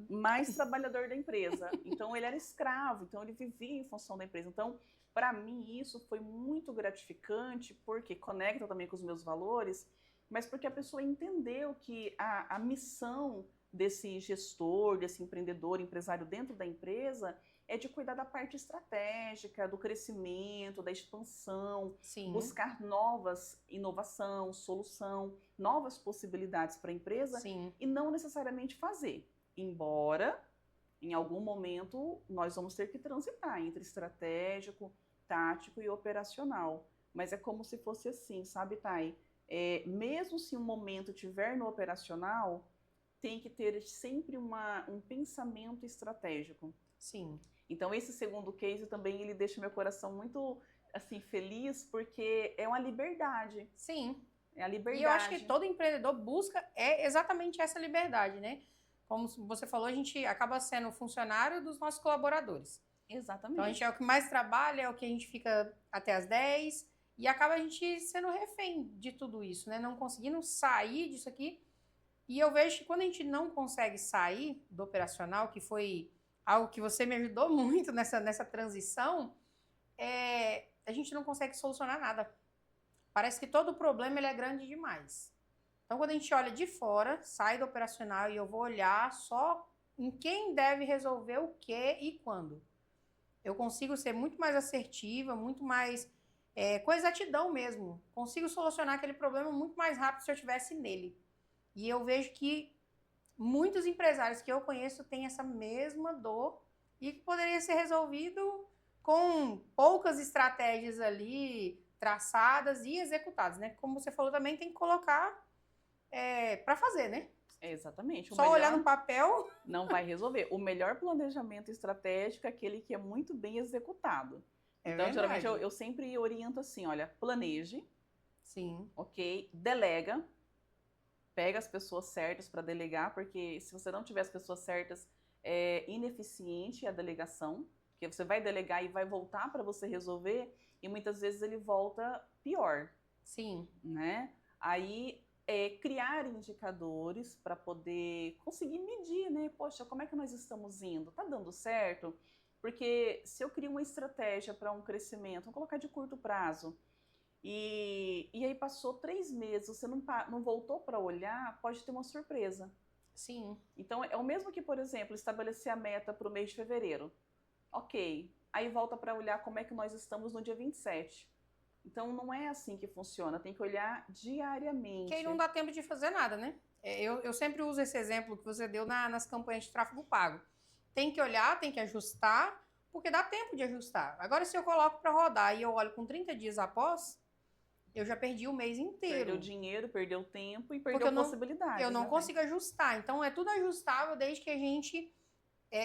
mais trabalhador da empresa. Então ele era escravo, então ele vivia em função da empresa. Então, para mim, isso foi muito gratificante, porque conecta também com os meus valores, mas porque a pessoa entendeu que a missão desse gestor, desse empreendedor, empresário dentro da empresa, é de cuidar da parte estratégica, do crescimento, da expansão, Sim. buscar novas inovação, solução, novas possibilidades para a empresa. Sim. E não necessariamente fazer. Embora, em algum momento, nós vamos ter que transitar entre estratégico, tático e operacional. Mas é como se fosse assim, sabe, Thay? Mesmo se um momento tiver no operacional, tem que ter sempre um pensamento estratégico. Sim. Então, esse segundo case também, ele deixa meu coração muito, assim, feliz, porque é uma liberdade. Sim. É a liberdade. E eu acho que todo empreendedor busca exatamente essa liberdade, né? Como você falou, a gente acaba sendo funcionário dos nossos colaboradores. Exatamente. Então, a gente é o que mais trabalha, é o que a gente fica até as 10, e acaba a gente sendo refém de tudo isso, né? Não conseguindo sair disso aqui. E eu vejo que quando a gente não consegue sair do operacional, que foi algo que você me ajudou muito nessa transição, a gente não consegue solucionar nada. Parece que todo problema ele é grande demais. Então, quando a gente olha de fora, sai do operacional e eu vou olhar só em quem deve resolver o que e quando. Eu consigo ser muito mais assertiva, muito mais com exatidão mesmo. Consigo solucionar aquele problema muito mais rápido se eu estivesse nele. E eu vejo que muitos empresários que eu conheço têm essa mesma dor e que poderia ser resolvido com poucas estratégias ali traçadas e executadas, né? Como você falou também, tem que colocar para fazer, né? Exatamente. Só olhar no papel não vai resolver. O melhor planejamento estratégico é aquele que é muito bem executado. Então, geralmente, eu sempre oriento assim, olha, planeje. Sim. Ok? Delega. Pega as pessoas certas para delegar, porque se você não tiver as pessoas certas, é ineficiente a delegação, porque você vai delegar e vai voltar para você resolver, e muitas vezes ele volta pior. Sim. Né? Aí, criar indicadores para poder conseguir medir, né? Poxa, como é que nós estamos indo? Tá dando certo? Porque se eu crio uma estratégia para um crescimento, vamos colocar de curto prazo, e aí passou 3 meses, você não voltou para olhar, pode ter uma surpresa. Sim. Então, é o mesmo que, por exemplo, estabelecer a meta para o mês de fevereiro. Ok, aí volta para olhar como é que nós estamos no dia 27. Então, não é assim que funciona, tem que olhar diariamente. Que aí não dá tempo de fazer nada, né? Eu sempre uso esse exemplo que você deu nas campanhas de tráfego pago. Tem que olhar, tem que ajustar, porque dá tempo de ajustar. Agora, se eu coloco para rodar e eu olho com 30 dias após, eu já perdi o mês inteiro. Perdeu dinheiro, perdeu tempo e Porque perdeu possibilidades. eu não né, consigo ajustar. Então, é tudo ajustável desde que a gente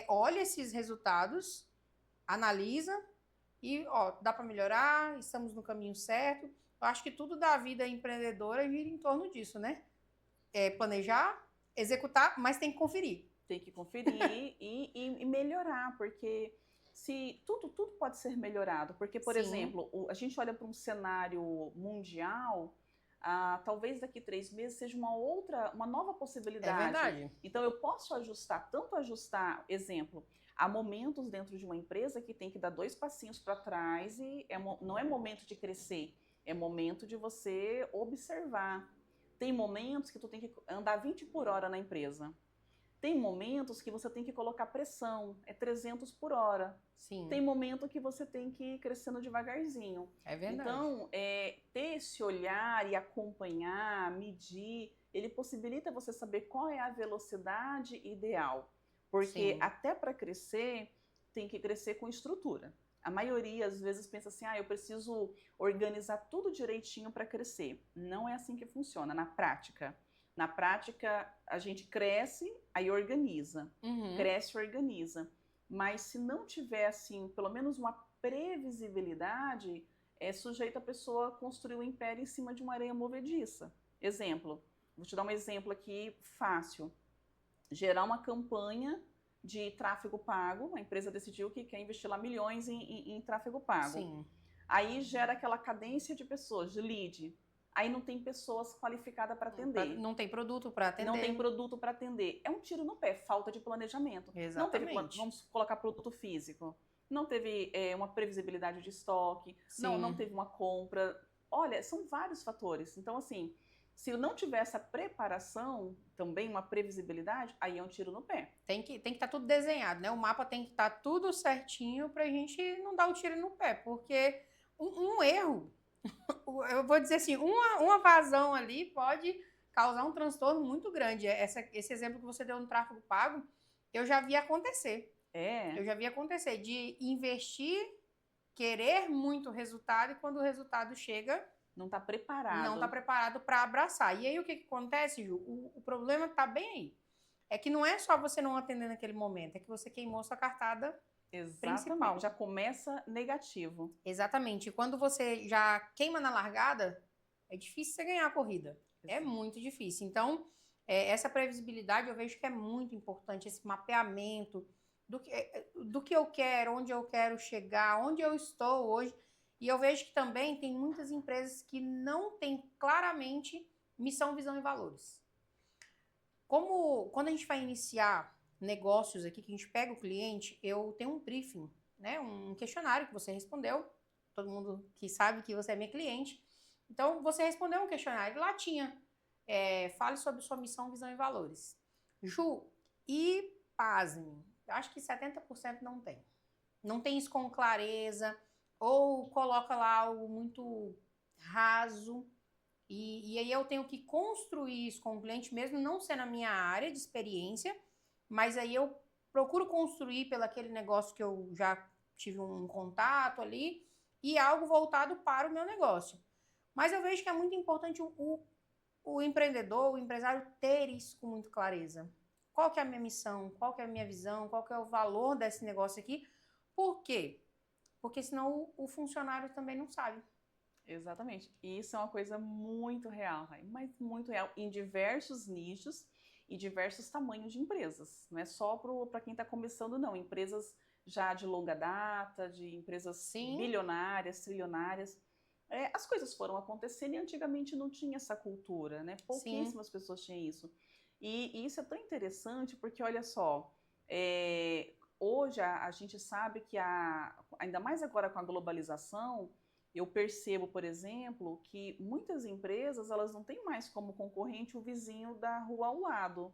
olha esses resultados, analisa e, ó, dá para melhorar, estamos no caminho certo. Eu acho que tudo da vida empreendedora gira em torno disso, né? Planejar, executar, mas tem que conferir. Tem que conferir e melhorar, porque se tudo pode ser melhorado. Porque, por Sim. exemplo, a gente olha para um cenário mundial, talvez daqui 3 meses seja uma nova possibilidade. É verdade. Então, eu posso ajustar, exemplo, há momentos dentro de uma empresa que tem que dar 2 passinhos para trás e não é momento de crescer, é momento de você observar. Tem momentos que tu tem que andar 20 por hora na empresa. Tem momentos que você tem que colocar pressão, é 300 por hora. Sim. Tem momento que você tem que ir crescendo devagarzinho. É verdade. Então, ter esse olhar e acompanhar, medir, ele possibilita você saber qual é a velocidade ideal. Porque Sim. até para crescer, tem que crescer com estrutura. A maioria, às vezes, pensa assim, eu preciso organizar tudo direitinho para crescer. Não é assim que funciona na prática. Na prática, a gente cresce, aí organiza. Uhum. Cresce, organiza. Mas se não tiver, assim, pelo menos uma previsibilidade, é sujeito a pessoa construir um império em cima de uma areia movediça. Exemplo, vou te dar um exemplo aqui fácil. Gerar uma campanha de tráfego pago, a empresa decidiu que quer investir lá milhões em tráfego pago. Sim. Aí gera aquela cadência de pessoas, de lead. Aí não tem pessoas qualificadas para atender. Não tem produto para atender. Não tem produto para atender. É um tiro no pé, falta de planejamento. Exatamente. Não teve, vamos colocar produto físico. Não teve uma previsibilidade de estoque. Não teve uma compra. Olha, são vários fatores. Então, assim, se não tiver essa preparação, também uma previsibilidade, aí é um tiro no pé. Tem que estar tudo desenhado, né? O mapa tem que estar tudo certinho para a gente não dar o tiro no pé, porque um erro, eu vou dizer assim, uma vazão ali pode causar um transtorno muito grande. Esse exemplo que você deu no tráfego pago, eu já vi acontecer. Eu já vi acontecer de investir, querer muito resultado e quando o resultado chega, não está preparado. Não está preparado para abraçar. E aí o que acontece, Ju? O problema está bem aí. É que não é só você não atender naquele momento, é que você queimou sua cartada principal. Já começa negativo. Exatamente. E quando você já queima na largada, é difícil você ganhar a corrida. É muito difícil. Então, essa previsibilidade eu vejo que é muito importante, esse mapeamento do que eu quero, onde eu quero chegar, onde eu estou hoje. E eu vejo que também tem muitas empresas que não têm claramente missão, visão e valores. Quando a gente vai iniciar negócios aqui, que a gente pega o cliente, eu tenho um briefing, né? Um questionário que você respondeu. Todo mundo que sabe que você é minha cliente. Então, você respondeu um questionário. Lá tinha, fale sobre sua missão, visão e valores. Ju, e pasme, eu acho que 70% não tem. Não tem isso com clareza, ou coloca lá algo muito raso. E aí eu tenho que construir isso com o cliente, mesmo não sendo a minha área de experiência, mas aí eu procuro construir pelo aquele negócio que eu já tive um contato ali, e algo voltado para o meu negócio. Mas eu vejo que é muito importante o empreendedor, o empresário ter isso com muita clareza. Qual que é a minha missão? Qual que é a minha visão? Qual que é o valor desse negócio aqui? Por quê? Porque senão o funcionário também não sabe. Exatamente. E isso é uma coisa muito real, mas muito real, em diversos nichos e diversos tamanhos de empresas. Não é só para quem está começando, não. Empresas já de longa data, de empresas bilionárias, trilionárias. As coisas foram acontecendo e antigamente não tinha essa cultura, né? Pouquíssimas pessoas tinham isso. E isso é tão interessante porque, olha só, hoje a gente sabe que, ainda mais agora com a globalização, eu percebo, por exemplo, que muitas empresas elas não têm mais como concorrente o vizinho da rua ao lado,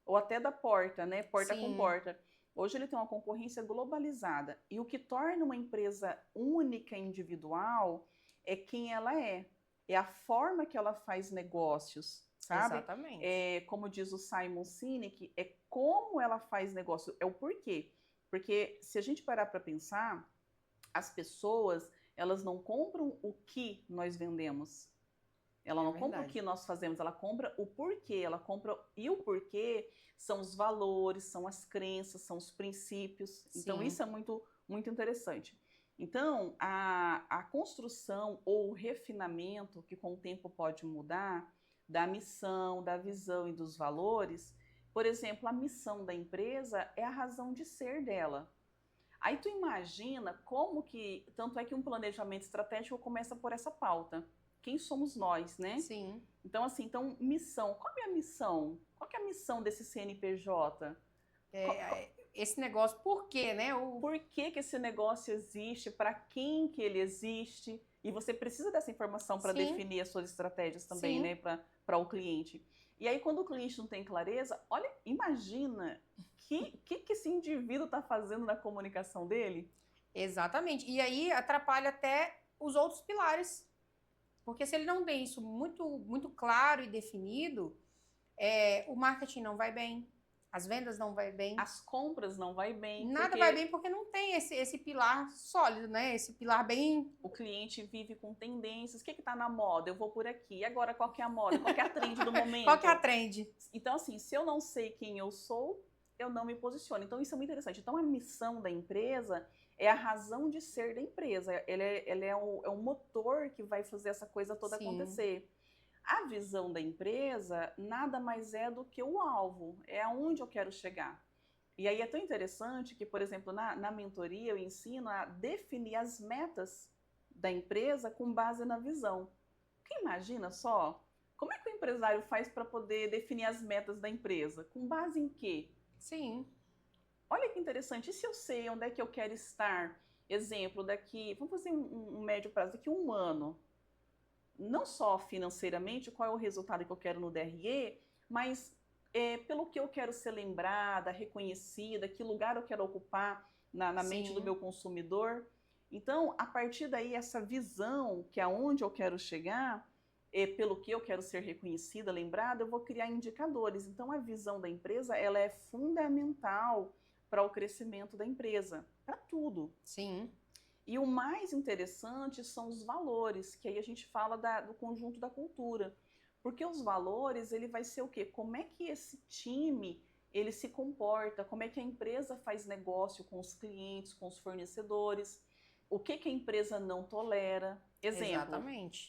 ou até da porta, né? Porta com porta. Hoje ele tem uma concorrência globalizada. E o que torna uma empresa única, individual, é quem ela é a forma que ela faz negócios, sabe? Exatamente. Como diz o Simon Sinek, é como ela faz negócio, é o porquê. Porque se a gente parar para pensar, as pessoas, elas não compram o que nós vendemos. Ela É não compra o verdade. que nós fazemos, ela compra o porquê, ela compra e o porquê são os valores, são as crenças, são os princípios. Então Sim. isso é muito interessante. Então a construção ou o refinamento que com o tempo pode mudar da missão, da visão e dos valores, por exemplo, a missão da empresa é a razão de ser dela. Aí tu imagina como que, tanto é que um planejamento estratégico começa por essa pauta. Quem somos nós, né? Sim. Então, assim, missão. Qual é a missão? Qual que é a missão desse CNPJ? Esse negócio, por quê, né? Por que que esse negócio existe? Para quem que ele existe? E você precisa dessa informação para Sim, definir as suas estratégias também, sim. né? Para o cliente. E aí, quando o cliente não tem clareza, olha, imagina que esse indivíduo está fazendo na comunicação dele. Exatamente. E aí atrapalha até os outros pilares. Porque se ele não tem isso muito claro e definido, o marketing não vai bem, as vendas não vai bem, As compras não vai bem, nada vai porque bem porque não tem esse pilar sólido, né? Esse pilar bem. o cliente vive com tendências. O que está na moda? Eu vou por aqui. E agora, qual que é a moda? Qual que é a trend do Qual que é a momento? trend? Então, assim, se eu não sei quem eu sou, eu não me posiciono. Então, isso é muito interessante. Então, a missão da empresa é a razão de ser da empresa. Ela é o motor que vai fazer essa coisa toda Sim. acontecer. A visão da empresa nada mais é do que o alvo. É aonde eu quero chegar. E aí é tão interessante que, por exemplo, na mentoria eu ensino a definir as metas da empresa com base na visão. Porque imagina só, como é que o empresário faz para poder definir as metas da empresa? Com base em quê? Sim. Olha que interessante, e se eu sei onde é que eu quero estar? Exemplo, vamos fazer um médio prazo, daqui a um ano. Não só financeiramente, qual é o resultado que eu quero no DRE, mas pelo que eu quero ser lembrada, reconhecida, que lugar eu quero ocupar na mente do meu consumidor. Então, a partir daí, essa visão, que é aonde eu quero chegar, pelo que eu quero ser reconhecida, lembrada, eu vou criar indicadores. Então, a visão da empresa, ela é fundamental para o crescimento da empresa, para tudo. Sim. E o mais interessante são os valores, que aí a gente fala do conjunto da cultura. Porque os valores, ele vai ser o quê? Como é que esse time ele se comporta, como é que a empresa faz negócio com os clientes, com os fornecedores, o que a empresa não tolera. Exemplo, Exatamente.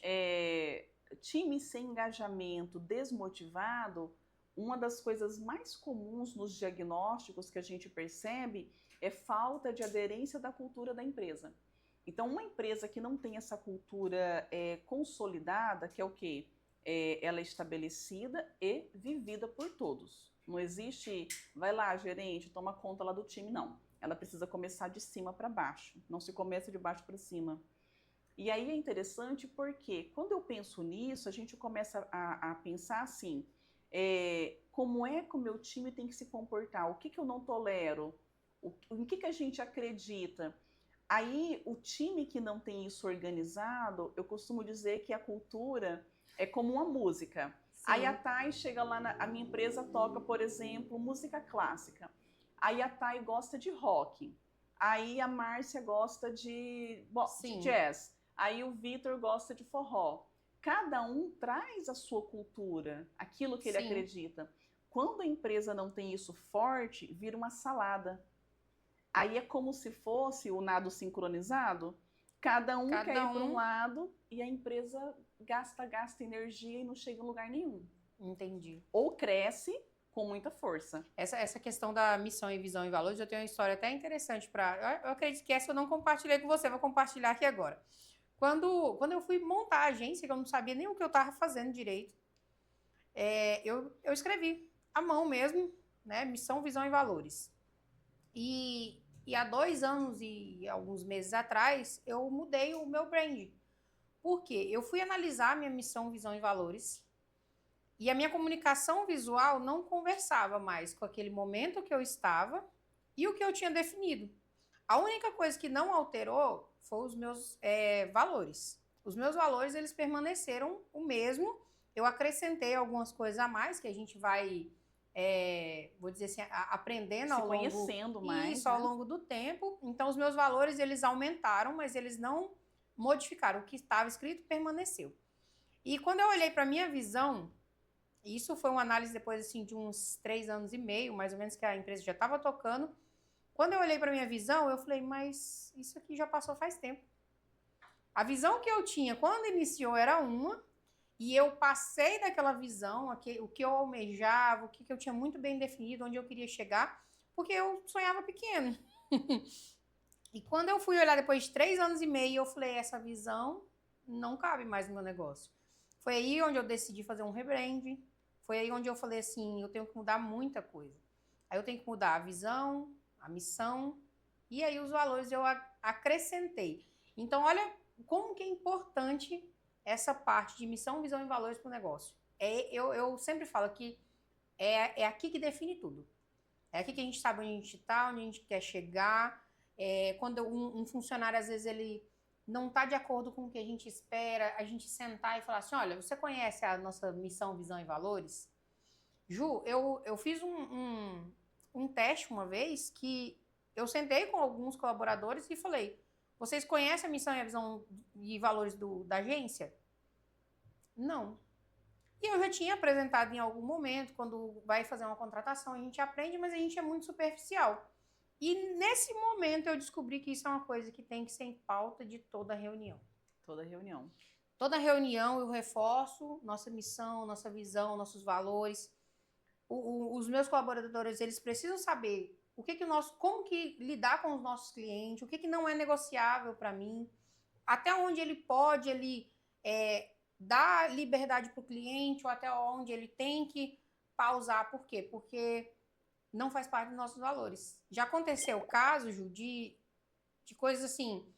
Time sem engajamento, desmotivado, uma das coisas mais comuns nos diagnósticos que a gente percebe é falta de aderência da cultura da empresa. Então, uma empresa que não tem essa cultura consolidada, que é o quê? Ela é estabelecida e vivida por todos. Não existe, vai lá, gerente, toma conta lá do time, não. Ela precisa começar de cima para baixo, não se começa de baixo para cima. E aí é interessante porque quando eu penso nisso, a gente começa a pensar assim, como é que o meu time tem que se comportar? O que eu não tolero? Em que a gente acredita? Aí, o time que não tem isso organizado, eu costumo dizer que a cultura é como uma música. Sim. Aí a Thay chega lá, a minha empresa toca, por exemplo, música clássica. Aí a Thay gosta de rock. Aí a Márcia gosta de jazz. Aí o Vitor gosta de forró. Cada um traz a sua cultura, aquilo que ele acredita. Quando a empresa não tem isso forte, vira uma salada. Aí é como se fosse o nado sincronizado. Cada um quer ir para um lado e a empresa gasta energia e não chega em lugar nenhum. Entendi. Ou cresce com muita força. Essa questão da missão e visão e valores, eu tenho uma história até interessante para... Eu acredito que essa eu não compartilhei com você, vou compartilhar aqui agora. Quando eu fui montar a agência, que eu não sabia nem o que eu estava fazendo direito, eu escrevi à mão mesmo, né? Missão, visão e valores. E há 2 anos e alguns meses atrás, eu mudei o meu brand. Por quê? Eu fui analisar a minha missão, visão e valores e a minha comunicação visual não conversava mais com aquele momento que eu estava e o que eu tinha definido. A única coisa que não alterou foi os meus valores. Os meus valores, eles permaneceram o mesmo. Eu acrescentei algumas coisas a mais que a gente vai, vou dizer assim, aprendendo ao Se longo... conhecendo mais, Isso, ao longo do tempo. Então, os meus valores, eles aumentaram, mas eles não modificaram. O que estava escrito permaneceu. E quando eu olhei para a minha visão, isso foi uma análise depois assim, de uns 3 anos e meio, mais ou menos, que a empresa já estava tocando. Quando eu olhei para a minha visão, eu falei, mas isso aqui já passou faz tempo. A visão que eu tinha quando iniciou era uma, e eu passei daquela visão, o que eu almejava, o que eu tinha muito bem definido, onde eu queria chegar, porque eu sonhava pequeno. E quando eu fui olhar depois de 3 anos e meio, eu falei, essa visão não cabe mais no meu negócio. Foi aí onde eu decidi fazer um rebranding. Foi aí onde eu falei assim, eu tenho que mudar muita coisa. Aí eu tenho que mudar a visão, a missão, e aí os valores eu acrescentei. Então, olha como que é importante essa parte de missão, visão e valores para o negócio. Eu sempre falo que é aqui que define tudo. É aqui que a gente sabe onde a gente está, onde a gente quer chegar. Quando um funcionário, às vezes, ele não está de acordo com o que a gente espera, a gente sentar e falar assim, olha, você conhece a nossa missão, visão e valores? Ju, eu fiz um teste uma vez que eu sentei com alguns colaboradores e falei, vocês conhecem a missão e a visão e valores da agência? Não. E eu já tinha apresentado em algum momento, quando vai fazer uma contratação, a gente aprende, mas a gente é muito superficial. E nesse momento eu descobri que isso é uma coisa que tem que ser em pauta de toda reunião. Toda reunião. Toda reunião eu reforço nossa missão, nossa visão, nossos valores. Os meus colaboradores, eles precisam saber como que lidar com os nossos clientes, o que não é negociável para mim, até onde ele pode dar liberdade para o cliente ou até onde ele tem que pausar. Por quê? Porque não faz parte dos nossos valores. Já aconteceu o caso, Ju, de coisas assim,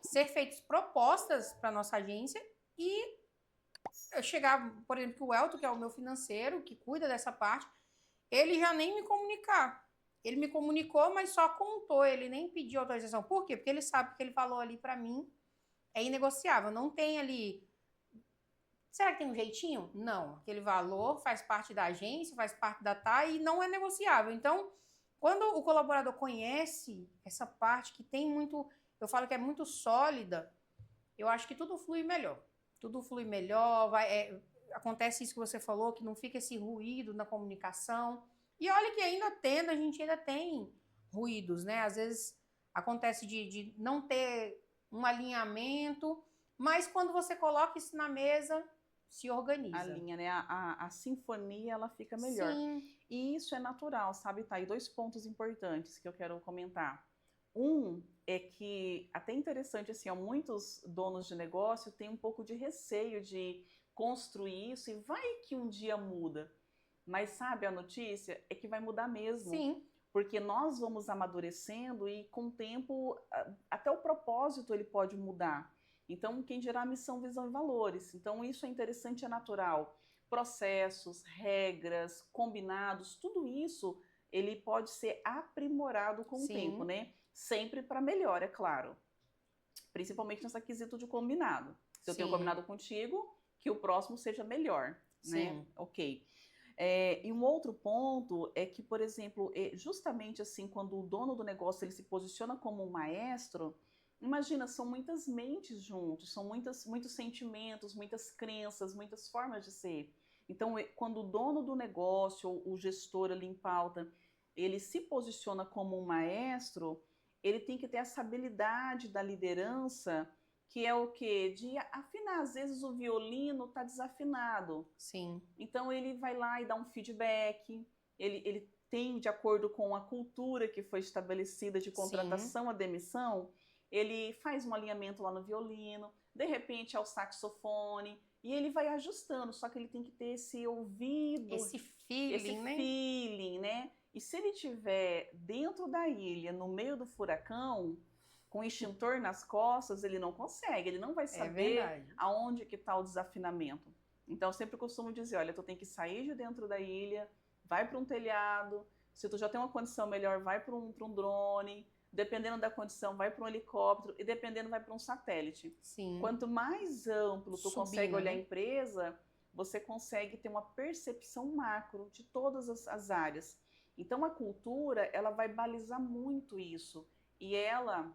ser feitas propostas para nossa agência e eu chegava, por exemplo, que o Elton, que é o meu financeiro, que cuida dessa parte, ele já nem me comunicar. Ele me comunicou, mas só contou, ele nem pediu autorização. Por quê? Porque ele sabe que o que ele falou ali para mim é inegociável. Não tem ali... Será que tem um jeitinho? Não. Aquele valor faz parte da agência, faz parte da TAI e não é negociável. Então, quando o colaborador conhece essa parte que tem muito... Eu falo que é muito sólida, eu acho que tudo flui melhor. Tudo flui melhor, acontece isso que você falou, que não fica esse ruído na comunicação. E olha que a gente ainda tem ruídos, né? Às vezes acontece de não ter um alinhamento, mas quando você coloca isso na mesa, se organiza. A linha, né? A sinfonia, ela fica melhor. Sim. E isso é natural, sabe, Tá? E 2 pontos importantes que eu quero comentar. Um é que, até interessante, assim, ó, muitos donos de negócio têm um pouco de receio de construir isso e vai que um dia muda. Mas sabe, a notícia é que vai mudar mesmo. Sim. Porque nós vamos amadurecendo e com o tempo até o propósito ele pode mudar. Então, quem dirá missão, visão e valores. Então, isso é interessante, é natural. Processos, regras, combinados, tudo isso ele pode ser aprimorado com o tempo, né? Sempre para melhor, é claro. Principalmente nesse quesito de combinado. Se eu tenho combinado contigo, que o próximo seja melhor, né? Ok. E um outro ponto é que, por exemplo, justamente assim, quando o dono do negócio ele se posiciona como um maestro, imagina, são muitas mentes juntos, são muitos sentimentos, muitas crenças, muitas formas de ser. Então, quando o dono do negócio, ou o gestor ali em pauta, ele se posiciona como um maestro, ele tem que ter essa habilidade da liderança, que é o quê? De afinar. Às vezes o violino está desafinado. Sim. Então ele vai lá e dá um feedback, ele tem, de acordo com a cultura que foi estabelecida de contratação a demissão, ele faz um alinhamento lá no violino, de repente é o saxofone, e ele vai ajustando, só que ele tem que ter esse ouvido, esse feeling, né? E se ele estiver dentro da ilha, no meio do furacão, com o extintor nas costas, ele não consegue, ele não vai saber aonde que está o desafinamento. Então, eu sempre costumo dizer, olha, tu tem que sair de dentro da ilha, vai para um telhado, se tu já tem uma condição melhor, vai para um drone, dependendo da condição, vai para um helicóptero e dependendo vai para um satélite. Sim. Quanto mais amplo tu consegue Subindo, olhar a né? empresa, você consegue ter uma percepção macro de todas as áreas. Então a cultura, ela vai balizar muito isso. E ela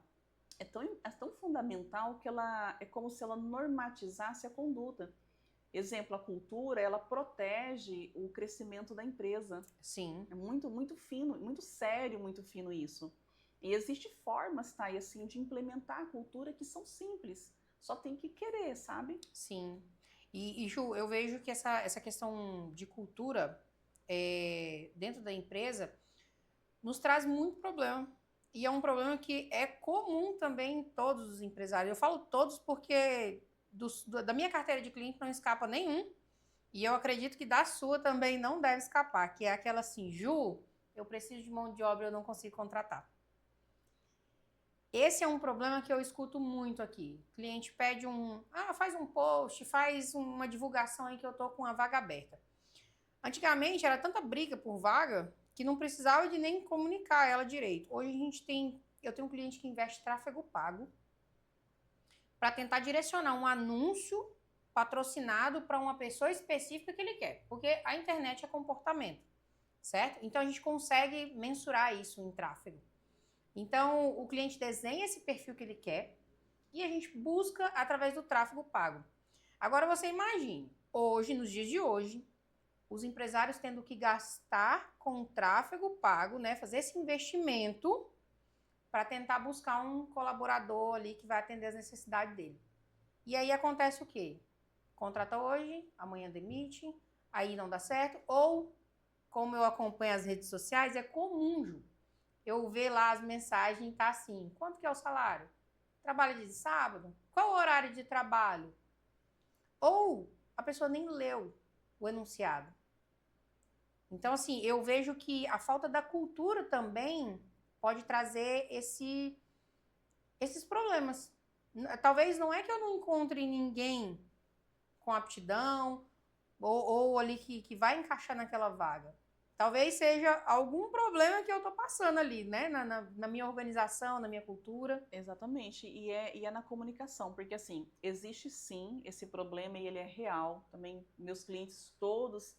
é tão fundamental que ela é como se ela normatizasse a conduta. Exemplo, a cultura, ela protege o crescimento da empresa. Sim. É muito, muito fino, muito sério, muito fino isso. E existem formas, tá, e assim, de implementar a cultura que são simples. Só tem que querer, sabe? Sim. E Ju, eu vejo que essa questão de cultura dentro da empresa nos traz muito problema. E é um problema que é comum também em todos os empresários. Eu falo todos porque da minha carteira de cliente não escapa nenhum. E eu acredito que da sua também não deve escapar, que é aquela assim, Ju, eu preciso de mão de obra, eu não consigo contratar. Esse é um problema que eu escuto muito aqui. O cliente pede faz um post, faz uma divulgação aí que eu tô com uma vaga aberta. Antigamente era tanta briga por vaga que não precisava de nem comunicar ela direito. Hoje eu tenho um cliente que investe tráfego pago para tentar direcionar um anúncio patrocinado para uma pessoa específica que ele quer, porque a internet é comportamento, certo? Então a gente consegue mensurar isso em tráfego. Então o cliente desenha esse perfil que ele quer e a gente busca através do tráfego pago. Agora você imagine, hoje, nos dias de hoje, os empresários tendo que gastar com tráfego pago, né, fazer esse investimento para tentar buscar um colaborador ali que vai atender as necessidades dele. E aí acontece o quê? Contrata hoje, amanhã demite, aí não dá certo, ou, como eu acompanho as redes sociais, é comum, Ju, eu ver lá as mensagens, tá assim, quanto que é o salário? Trabalha de sábado? Qual o horário de trabalho? Ou a pessoa nem leu o enunciado. Então, assim, eu vejo que a falta da cultura também pode trazer esses problemas. Talvez não é que eu não encontre ninguém com aptidão ou ali que vai encaixar naquela vaga. Talvez seja algum problema que eu tô passando ali, né? Na minha organização, na minha cultura. Exatamente, e é na comunicação, porque assim, existe sim esse problema e ele é real. Também meus clientes todos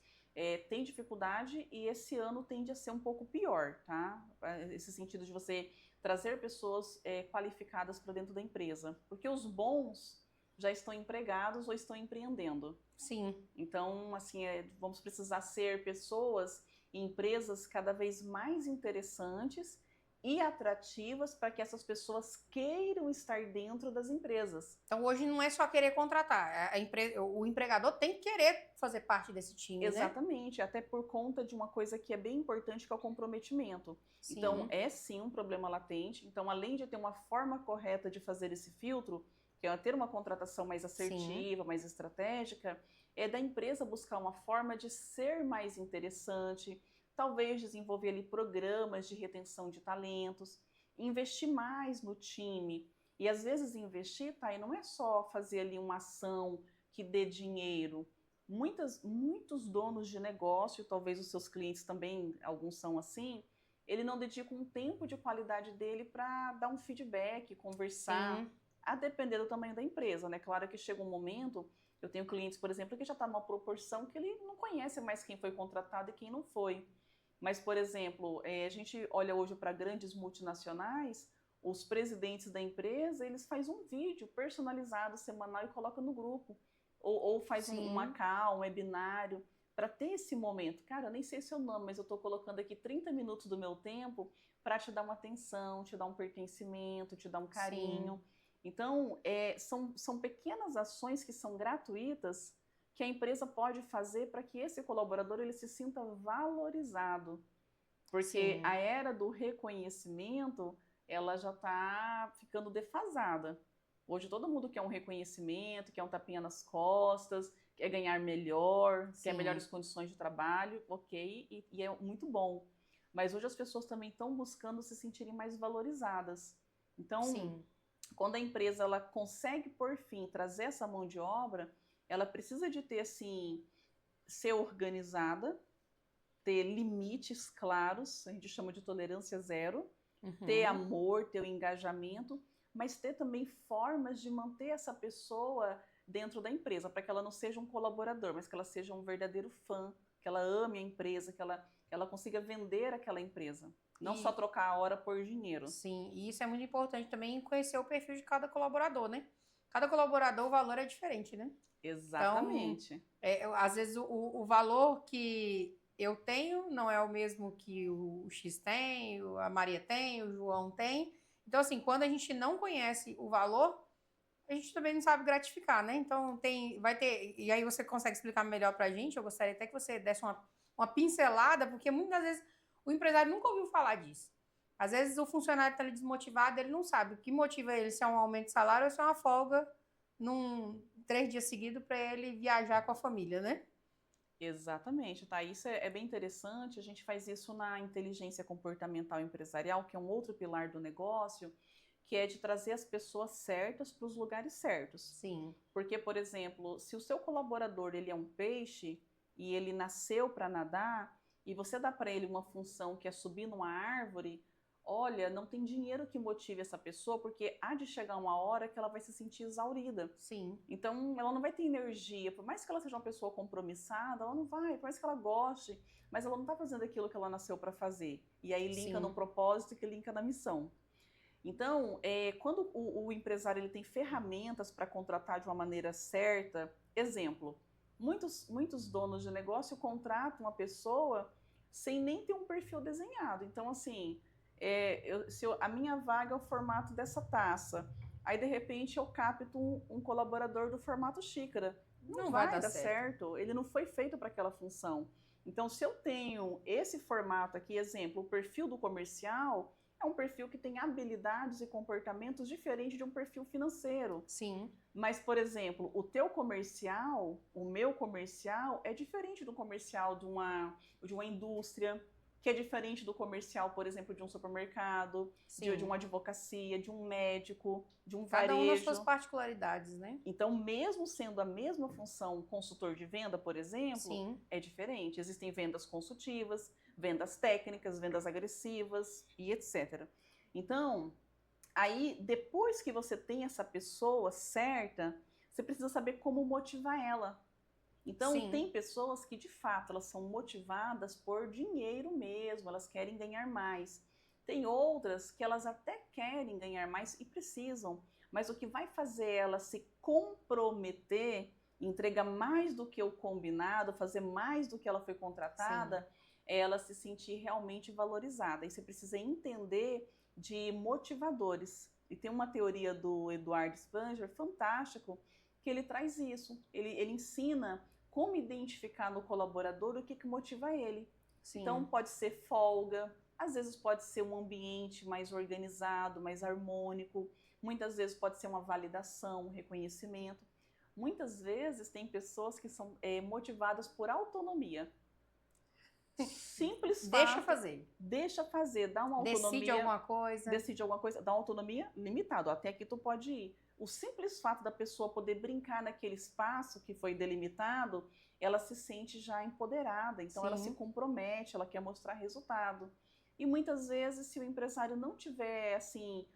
têm dificuldade e esse ano tende a ser um pouco pior, tá? Esse sentido de você trazer pessoas qualificadas para dentro da empresa, porque os bons já estão empregados ou estão empreendendo. Sim. Então, assim, vamos precisar ser pessoas e empresas cada vez mais interessantes e atrativas para que essas pessoas queiram estar dentro das empresas. Então hoje não é só querer contratar, o empregador tem que querer fazer parte desse time, Exatamente, né? Até por conta de uma coisa que é bem importante, que é o comprometimento. Sim. Então, é sim um problema latente. Então, além de ter uma forma correta de fazer esse filtro, que é ter uma contratação mais assertiva, mais estratégica, é da empresa buscar uma forma de ser mais interessante, talvez desenvolver ali programas de retenção de talentos, investir mais no time. E às vezes investir, tá, e não é só fazer ali uma ação que dê dinheiro. Muitos donos de negócio, talvez os seus clientes também, alguns são assim, ele não dedica um tempo de qualidade dele para dar um feedback, conversar, Sim. a depender do tamanho da empresa, né? Claro que chega um momento, eu tenho clientes, por exemplo, que já está numa proporção que ele não conhece mais quem foi contratado e quem não foi. Mas, por exemplo, a gente olha hoje para grandes multinacionais, os presidentes da empresa, eles fazem um vídeo personalizado, semanal, e colocam no grupo. Ou faz uma call, um webinário, para ter esse momento. Cara, eu nem sei seu nome, mas eu estou colocando aqui 30 minutos do meu tempo para te dar uma atenção, te dar um pertencimento, te dar um carinho. Sim. Então, são pequenas ações que são gratuitas que a empresa pode fazer para que esse colaborador ele se sinta valorizado. Porque a era do reconhecimento, ela já está ficando defasada. Hoje todo mundo quer um reconhecimento, quer um tapinha nas costas, quer ganhar melhor, quer melhores condições de trabalho, ok, e é muito bom. Mas hoje as pessoas também estão buscando se sentirem mais valorizadas. Então, quando a empresa ela consegue, por fim, trazer essa mão de obra, ela precisa de ter, assim, ser organizada, ter limites claros, a gente chama de tolerância zero, ter amor, ter o engajamento, mas ter também formas de manter essa pessoa dentro da empresa, para que ela não seja um colaborador, mas que ela seja um verdadeiro fã, que ela ame a empresa, que ela consiga vender aquela empresa. Não só trocar a hora por dinheiro. Sim, e isso é muito importante também conhecer o perfil de cada colaborador, né? Cada colaborador, o valor é diferente, né? Exatamente. Então, às vezes o valor que eu tenho não é o mesmo que o X tem, a Maria tem, o João tem. Então, assim, quando a gente não conhece o valor, a gente também não sabe gratificar, né? Então, vai ter. E aí você consegue explicar melhor pra gente? Eu gostaria até que você desse uma pincelada, porque muitas vezes o empresário nunca ouviu falar disso. Às vezes o funcionário está ali desmotivado, ele não sabe o que motiva ele, se é um aumento de salário ou se é uma folga 3 dias seguidos para ele viajar com a família, né? Exatamente, tá? Isso é bem interessante. A gente faz isso na inteligência comportamental empresarial, que é um outro pilar do negócio, que é de trazer as pessoas certas para os lugares certos. Sim. Porque, por exemplo, se o seu colaborador ele é um peixe e ele nasceu para nadar e você dá para ele uma função que é subir numa árvore, olha, não tem dinheiro que motive essa pessoa, porque há de chegar uma hora que ela vai se sentir exaurida. Sim. Então, ela não vai ter energia, por mais que ela seja uma pessoa compromissada, ela não vai, por mais que ela goste, mas ela não está fazendo aquilo que ela nasceu para fazer. E aí linka no propósito que linka na missão. Então, quando o empresário ele tem ferramentas para contratar de uma maneira certa, exemplo, muitos donos de negócio contratam uma pessoa sem nem ter um perfil desenhado. Então, assim, a minha vaga é o formato dessa taça, aí de repente eu capto um colaborador do formato xícara. Não vai dar certo, ele não foi feito para aquela função. Então, se eu tenho esse formato aqui, exemplo, o perfil do comercial, é um perfil que tem habilidades e comportamentos diferentes de um perfil financeiro. Sim. Mas, por exemplo, o teu comercial, o meu comercial, é diferente do comercial de uma indústria, que é diferente do comercial, por exemplo, de um supermercado, de uma advocacia, de um médico, de um varejo. Cada um nas suas particularidades, né? Então, mesmo sendo a mesma função consultor de venda, por exemplo, é diferente. Existem vendas consultivas, vendas técnicas, vendas agressivas e etc. Então, aí, depois que você tem essa pessoa certa, você precisa saber como motivar ela. Então, tem pessoas que, de fato, elas são motivadas por dinheiro mesmo, elas querem ganhar mais. Tem outras que elas até querem ganhar mais e precisam, mas o que vai fazer ela se comprometer, entregar mais do que o combinado, fazer mais do que ela foi contratada, é ela se sentir realmente valorizada. E você precisa entender de motivadores. E tem uma teoria do Eduardo Spanger, fantástico, que ele traz isso. Ele ensina como identificar no colaborador o que motiva ele. Então, pode ser folga, às vezes pode ser um ambiente mais organizado, mais harmônico, muitas vezes pode ser uma validação, um reconhecimento. Muitas vezes tem pessoas que são motivadas por autonomia. Simples fato. Deixa fazer, dá uma autonomia. Decide alguma coisa. Dá uma autonomia limitada. Até aqui tu pode ir. O simples fato da pessoa poder brincar naquele espaço que foi delimitado, ela se sente já empoderada, então ela se compromete, ela quer mostrar resultado. E muitas vezes, se o empresário não tiver assim,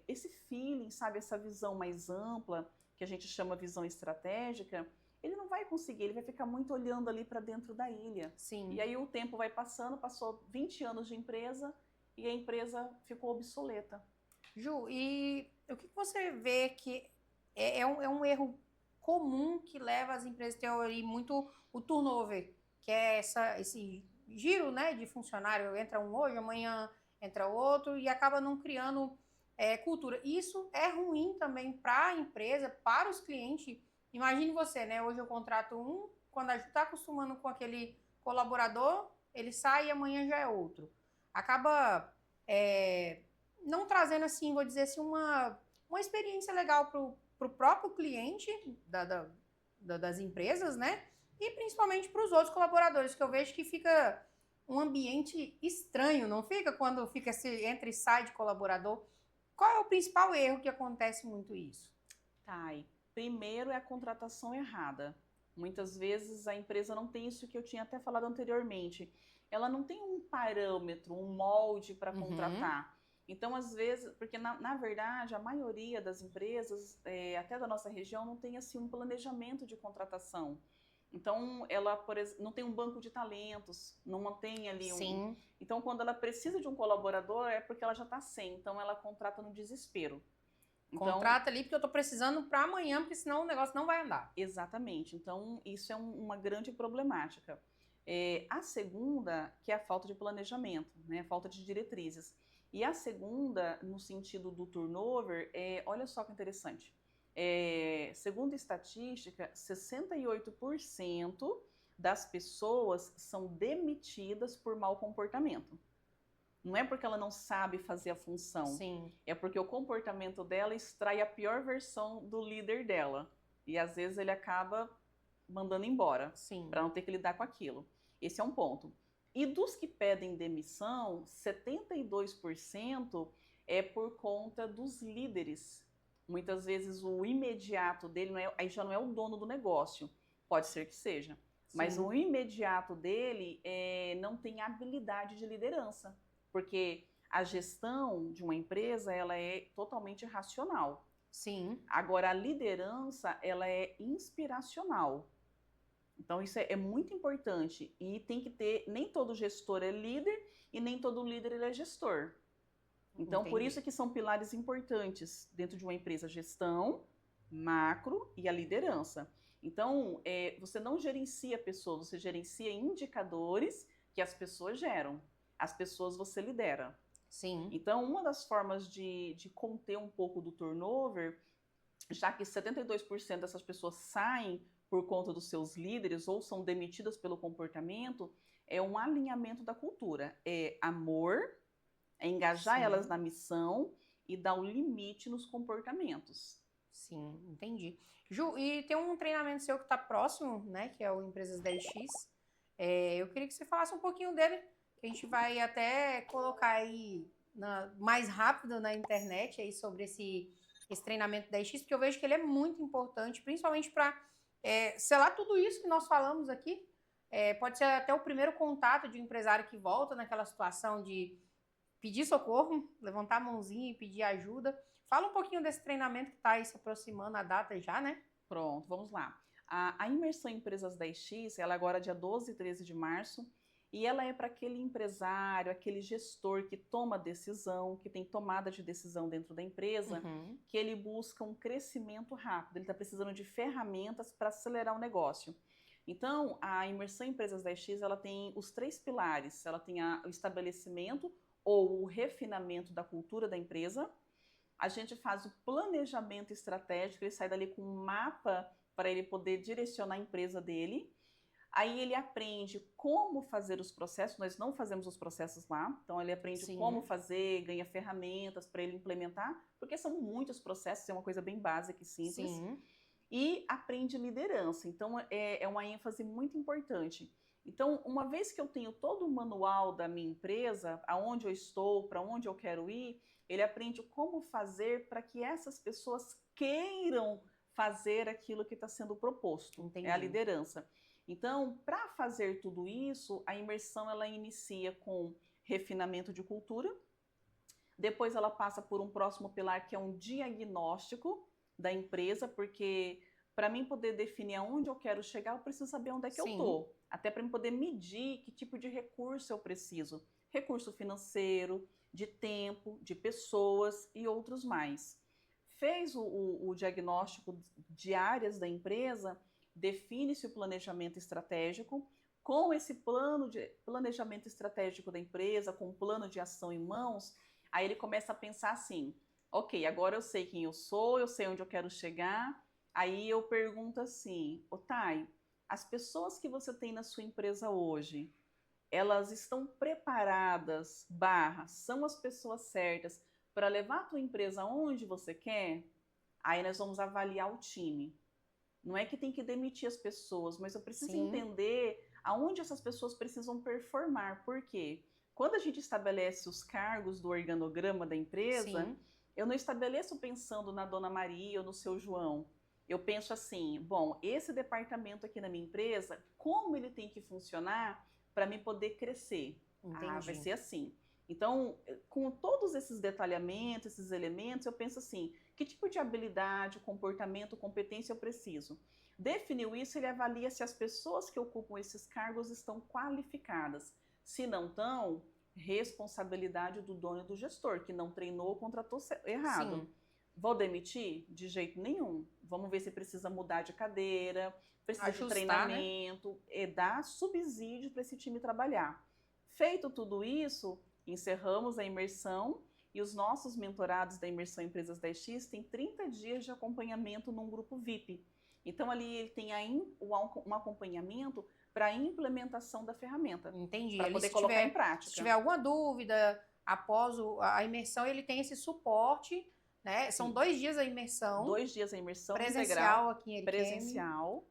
esse feeling, sabe, essa visão mais ampla, que a gente chama visão estratégica, ele não vai conseguir, ele vai ficar muito olhando ali para dentro da ilha. E aí o tempo vai passando, passou 20 anos de empresa e a empresa ficou obsoleta. Ju, e o que você vê que é um erro comum que leva as empresas a ter ali muito o turnover, que é esse giro, né, de funcionário, entra um hoje, amanhã entra outro, e acaba não criando cultura. Isso é ruim também para a empresa, para os clientes. Imagine você, né, hoje eu contrato quando a gente está acostumando com aquele colaborador, ele sai e amanhã já é outro. Acaba não trazendo, assim, vou dizer assim, uma experiência legal para o próprio cliente das empresas, né? E principalmente para os outros colaboradores, que eu vejo que fica um ambiente estranho, não fica? Quando fica entra e sai de colaborador. Qual é o principal erro que acontece muito isso? Primeiro é a contratação errada. Muitas vezes a empresa não tem isso que eu tinha até falado anteriormente. Ela não tem um parâmetro, um molde para contratar. Então, às vezes, porque na verdade a maioria das empresas, até da nossa região, não tem assim um planejamento de contratação. Então, ela, por exemplo, não tem um banco de talentos, não mantém ali Sim. Então, quando ela precisa de um colaborador, é porque ela já está sem. Então, ela contrata no desespero. Então, contrata ali porque eu tô precisando para amanhã, porque senão o negócio não vai andar. Exatamente. Então, isso é uma grande problemática. A segunda, que é a falta de planejamento, né? A falta de diretrizes. E a segunda, no sentido do turnover, olha só que interessante. Segundo estatística, 68% das pessoas são demitidas por mau comportamento. Não é porque ela não sabe fazer a função, Sim. É porque o comportamento dela extrai a pior versão do líder dela. E às vezes ele acaba mandando embora, para não ter que lidar com aquilo. Esse é um ponto. E dos que pedem demissão, 72% é por conta dos líderes. Muitas vezes o imediato dele aí já não é o dono do negócio, pode ser que seja, mas Sim. o imediato dele não tem habilidade de liderança, porque a gestão de uma empresa ela é totalmente racional. Sim. Agora, a liderança ela é inspiracional. Então, isso é muito importante. E tem que ter, nem todo gestor é líder e nem todo líder ele é gestor. Então, por isso que são pilares importantes dentro de uma empresa: gestão, macro e a liderança. Então, você não gerencia pessoas, você gerencia indicadores que as pessoas geram. As pessoas você lidera. Sim. Então, uma das formas de conter um pouco do turnover, já que 72% dessas pessoas saem por conta dos seus líderes ou são demitidas pelo comportamento, é um alinhamento da cultura. É amor, é engajar elas na missão e dar o limite nos comportamentos. Sim, entendi. Ju, e tem um treinamento seu que está próximo, né, que é o Empresas 10X. Eu queria que você falasse um pouquinho dele, que a gente vai até colocar aí mais rápido na internet aí sobre esse treinamento 10X, porque eu vejo que ele é muito importante, principalmente para selar tudo isso que nós falamos aqui. Pode ser até o primeiro contato de um empresário que volta naquela situação de pedir socorro, levantar a mãozinha e pedir ajuda. Fala um pouquinho desse treinamento que está aí se aproximando a data já, né? Pronto, vamos lá. A imersão em Empresas 10X, ela é agora dia 12 e 13 de março, e ela é para aquele empresário, aquele gestor que toma decisão, que tem tomada de decisão dentro da empresa, que ele busca um crescimento rápido, ele está precisando de ferramentas para acelerar o negócio. Então, a imersão em Empresas 10X, ela tem os 3 pilares. Ela tem o estabelecimento ou o refinamento da cultura da empresa. A gente faz o planejamento estratégico, ele sai dali com um mapa para ele poder direcionar a empresa dele. Aí ele aprende como fazer os processos, nós não fazemos os processos lá, então ele aprende como fazer, ganha ferramentas para ele implementar, porque são muitos processos, é uma coisa bem básica e simples. E aprende liderança, então é uma ênfase muito importante. Então, uma vez que eu tenho todo o manual da minha empresa, aonde eu estou, para onde eu quero ir, ele aprende como fazer para que essas pessoas queiram fazer aquilo que está sendo proposto. Entendi. É a liderança. Então, para fazer tudo isso, a imersão ela inicia com refinamento de cultura, depois ela passa por um próximo pilar que é um diagnóstico da empresa, porque para mim poder definir aonde eu quero chegar, eu preciso saber onde é que eu estou. Até para eu poder medir que tipo de recurso eu preciso. Recurso financeiro, de tempo, de pessoas e outros mais. Fez o diagnóstico de áreas da empresa, define-se o planejamento estratégico. Com esse plano de planejamento estratégico da empresa, com um plano de ação em mãos, aí ele começa a pensar assim: ok, agora eu sei quem eu sou, eu sei onde eu quero chegar. Aí eu pergunto assim: Thay, as pessoas que você tem na sua empresa hoje, elas estão preparadas, são as pessoas certas para levar a tua empresa aonde você quer? Aí nós vamos avaliar o time. Não é que tem que demitir as pessoas, mas eu preciso entender aonde essas pessoas precisam performar. Por quê? Quando a gente estabelece os cargos do organograma da empresa, eu não estabeleço pensando na Dona Maria ou no seu João. eu penso assim, bom, esse departamento aqui na minha empresa, como ele tem que funcionar para me poder crescer? Ah, vai Entendi. ser assim. Então, com todos esses detalhamentos, esses elementos, eu penso assim, que tipo de habilidade, comportamento, competência eu preciso? Definiu isso, ele avalia se as pessoas que ocupam esses cargos estão qualificadas. Se não estão, responsabilidade do dono e do gestor, que não treinou ou contratou errado. Sim. Vou demitir? De jeito nenhum. Vamos ver se precisa mudar de cadeira, precisa de Ajustar, né? treinamento, dar subsídio para esse time trabalhar. Feito tudo isso, encerramos a imersão e os nossos mentorados da imersão Empresas 10X têm 30 dias de acompanhamento num grupo VIP. Então, ali ele tem um acompanhamento para a implementação da ferramenta. Entendi. Para Ele, poder colocar em prática. se tiver alguma dúvida após a imersão, ele tem esse suporte, né? São 2 dias a imersão. 2 dias a imersão presencial integral. Aqui em Eriquém. Presencial.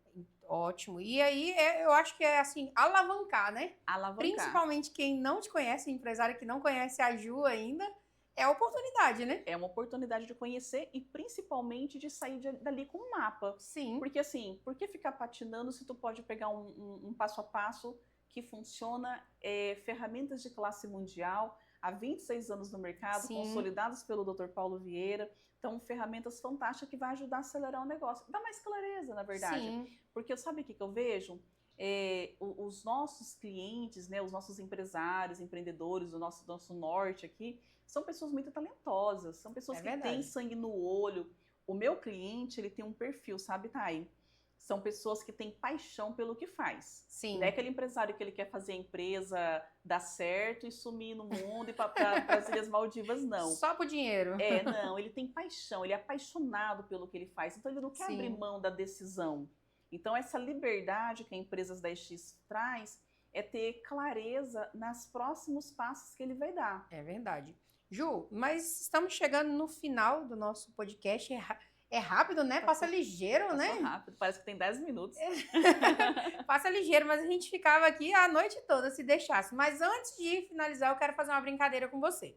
Ótimo. E aí, eu acho que é assim, alavancar, né? Alavancar. Principalmente quem não te conhece, empresário que não conhece a Ju ainda, é a oportunidade, né? É uma oportunidade de conhecer e principalmente de sair dali com um mapa. Sim. Porque assim, por que ficar patinando se tu pode pegar um passo a passo que funciona, ferramentas de classe mundial, há 26 anos no mercado, Sim. consolidadas pelo Dr. Paulo Vieira. Então, ferramentas fantásticas que vai ajudar a acelerar o negócio. Dá mais clareza, na verdade. Sim. Porque sabe o que eu vejo? Os nossos clientes, né, os nossos empresários, empreendedores, o nosso norte aqui, são pessoas muito talentosas, são pessoas que têm sangue no olho. O meu cliente, ele tem um perfil, sabe, Thay? São pessoas que têm paixão pelo que faz. Sim. Não é aquele empresário que ele quer fazer a empresa dar certo e sumir no mundo e para as Ilhas Maldivas, não. Só por dinheiro. Não, ele tem paixão, ele é apaixonado pelo que ele faz, então ele não quer abrir mão da decisão. Então, essa liberdade que a Empresas 10X traz é ter clareza nos próximos passos que ele vai dar. É verdade. Ju, mas estamos chegando no final do nosso podcast. É rápido, né? Passa ligeiro, né? Passa rápido, parece que tem 10 minutos. Passa ligeiro, mas a gente ficava aqui a noite toda se deixasse. Mas antes de finalizar, eu quero fazer uma brincadeira com você.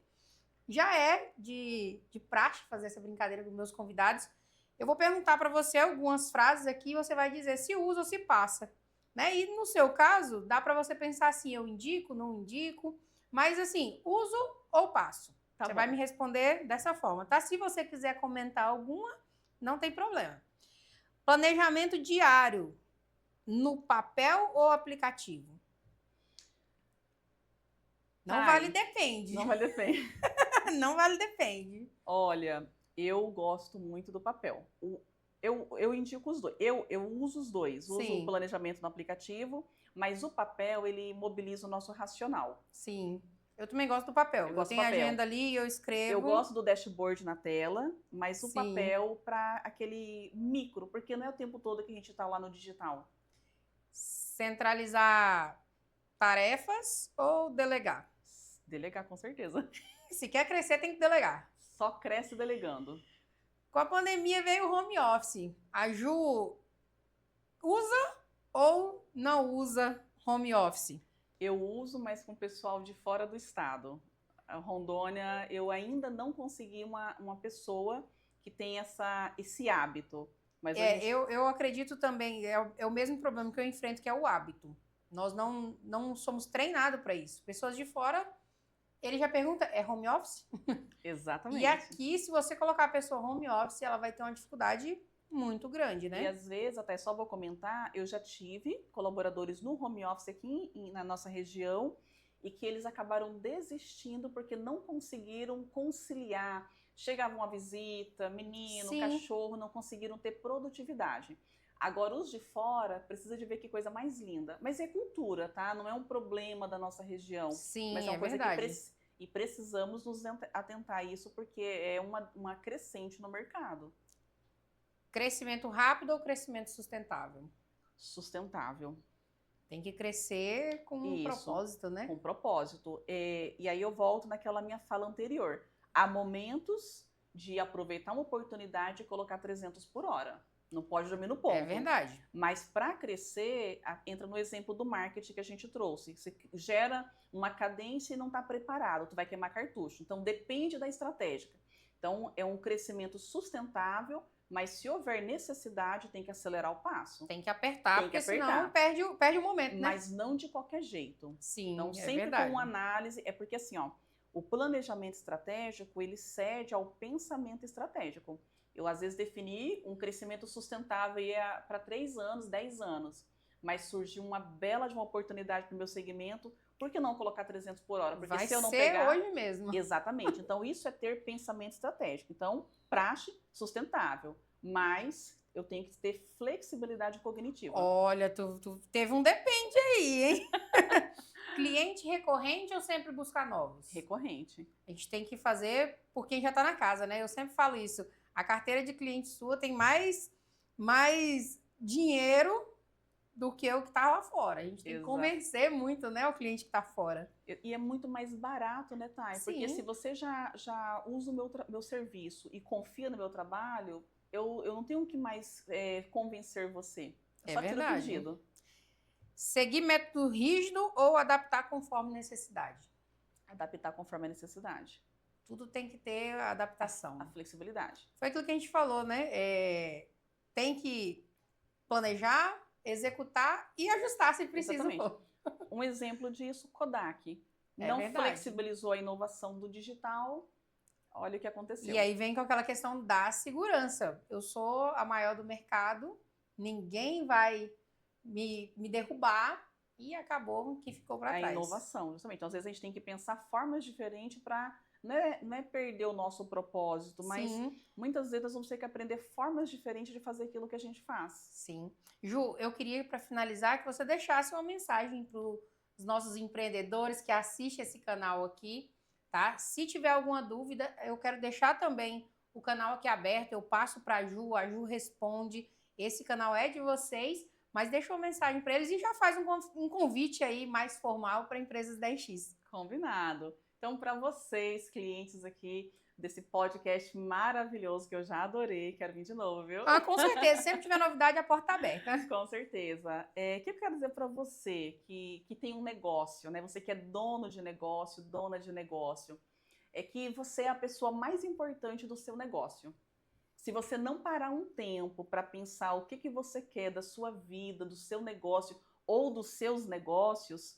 Já é de praxe fazer essa brincadeira com meus convidados. Eu vou perguntar para você algumas frases aqui e você vai dizer se usa ou se passa. Né? E no seu caso, dá para você pensar assim, eu indico, não indico. Mas assim, uso ou passo? Você vai me responder dessa forma, tá? Se você quiser comentar alguma, não tem problema. Planejamento diário, no papel ou aplicativo? Não vale depende. Não vale depende. Não vale depende. Olha, eu gosto muito do papel. Eu indico os dois. Eu uso os dois. Sim. Uso o planejamento no aplicativo, mas o papel, ele mobiliza o nosso racional. Sim. Eu também gosto do papel. Eu tenho agenda ali e eu escrevo. Eu gosto do dashboard na tela, mas o papel para aquele micro, porque não é o tempo todo que a gente está lá no digital. Centralizar tarefas ou delegar? Delegar, com certeza. Se quer crescer, tem que delegar. Só cresce delegando. Com a pandemia veio o home office. A Ju usa ou não usa home office? Eu uso, mas com o pessoal de fora do estado. A Rondônia, eu ainda não consegui uma pessoa que tem esse hábito. Mas eu acredito também, é o mesmo problema que eu enfrento, que é o hábito. Nós não somos treinados para isso. Pessoas de fora, ele já pergunta, é home office? Exatamente. E aqui, se você colocar a pessoa home office, ela vai ter uma dificuldade muito grande, né? E às vezes, até só vou comentar, eu já tive colaboradores no home office aqui na nossa região e que eles acabaram desistindo porque não conseguiram conciliar. Chegava uma visita, menino, cachorro, não conseguiram ter produtividade. Agora, os de fora, precisa de ver que coisa mais linda. Mas é cultura, tá? Não é um problema da nossa região. Sim, mas é uma coisa verdade. e precisamos nos atentar a isso porque é uma crescente no mercado. Crescimento rápido ou crescimento sustentável? Sustentável. Tem que crescer com um propósito, né? Com propósito. E aí eu volto naquela minha fala anterior. Há momentos de aproveitar uma oportunidade e colocar 300 por hora. Não pode dormir no ponto. É verdade. Mas para crescer, entra no exemplo do marketing que a gente trouxe. Você gera uma cadência e não está preparado, tu vai queimar cartucho. Então depende da estratégia. Então é um crescimento sustentável, Mas se houver necessidade, tem que acelerar o passo. Tem que apertar, Tem que porque apertar. senão perde o momento, né? Mas não de qualquer jeito. Sim, Então, é sempre verdade. com análise, é porque assim, ó, o planejamento estratégico, ele cede ao pensamento estratégico. Eu, às vezes, defini um crescimento sustentável para 3 anos, 10 anos, mas surgiu uma bela de uma oportunidade para o meu segmento, por que não colocar 300 por hora? Porque Vai se eu não ser pegar... hoje mesmo. Exatamente. Então, isso é ter pensamento estratégico. Então, praxe sustentável, mas eu tenho que ter flexibilidade cognitiva. Olha, tu teve um depende aí, hein? Cliente recorrente ou sempre buscar novos? Recorrente. A gente tem que fazer por quem já está na casa, né? Eu sempre falo isso. A carteira de cliente sua tem mais dinheiro do que o que está lá fora. A gente tem que convencer muito, né, o cliente que está fora. E é muito mais barato, né, Thay? Porque se você já usa o meu serviço e confia no meu trabalho, eu não tenho que mais convencer você. Eu só tiro o pedido. Seguir método rígido ou adaptar conforme necessidade? Adaptar conforme a necessidade. Tudo tem que ter adaptação. A flexibilidade. Foi aquilo que a gente falou, né? Tem que planejar, executar e ajustar se precisa. Um exemplo disso, Kodak. Não flexibilizou a inovação do digital. Olha o que aconteceu. E aí vem com aquela questão da segurança. Eu sou a maior do mercado, ninguém vai me derrubar, e acabou que ficou para trás. A inovação, justamente. Então, às vezes a gente tem que pensar formas diferentes para não é perder o nosso propósito, mas muitas vezes nós vamos ter que aprender formas diferentes de fazer aquilo que a gente faz. Sim. Ju, eu queria, para finalizar, que você deixasse uma mensagem para os nossos empreendedores que assistem esse canal aqui, tá? Se tiver alguma dúvida, eu quero deixar também o canal aqui aberto, eu passo para a Ju responde. Esse canal é de vocês, mas deixa uma mensagem para eles e já faz um convite aí mais formal para empresas da EX. Combinado. Então, para vocês, clientes aqui desse podcast maravilhoso que eu já adorei, quero vir de novo, viu? Ah, com certeza. Sempre tiver novidade, a porta tá aberta. Com certeza. O que eu quero dizer para você que tem um negócio, né? Você que é dono de negócio, dona de negócio, é que você é a pessoa mais importante do seu negócio. Se você não parar um tempo para pensar o que você quer da sua vida, do seu negócio ou dos seus negócios,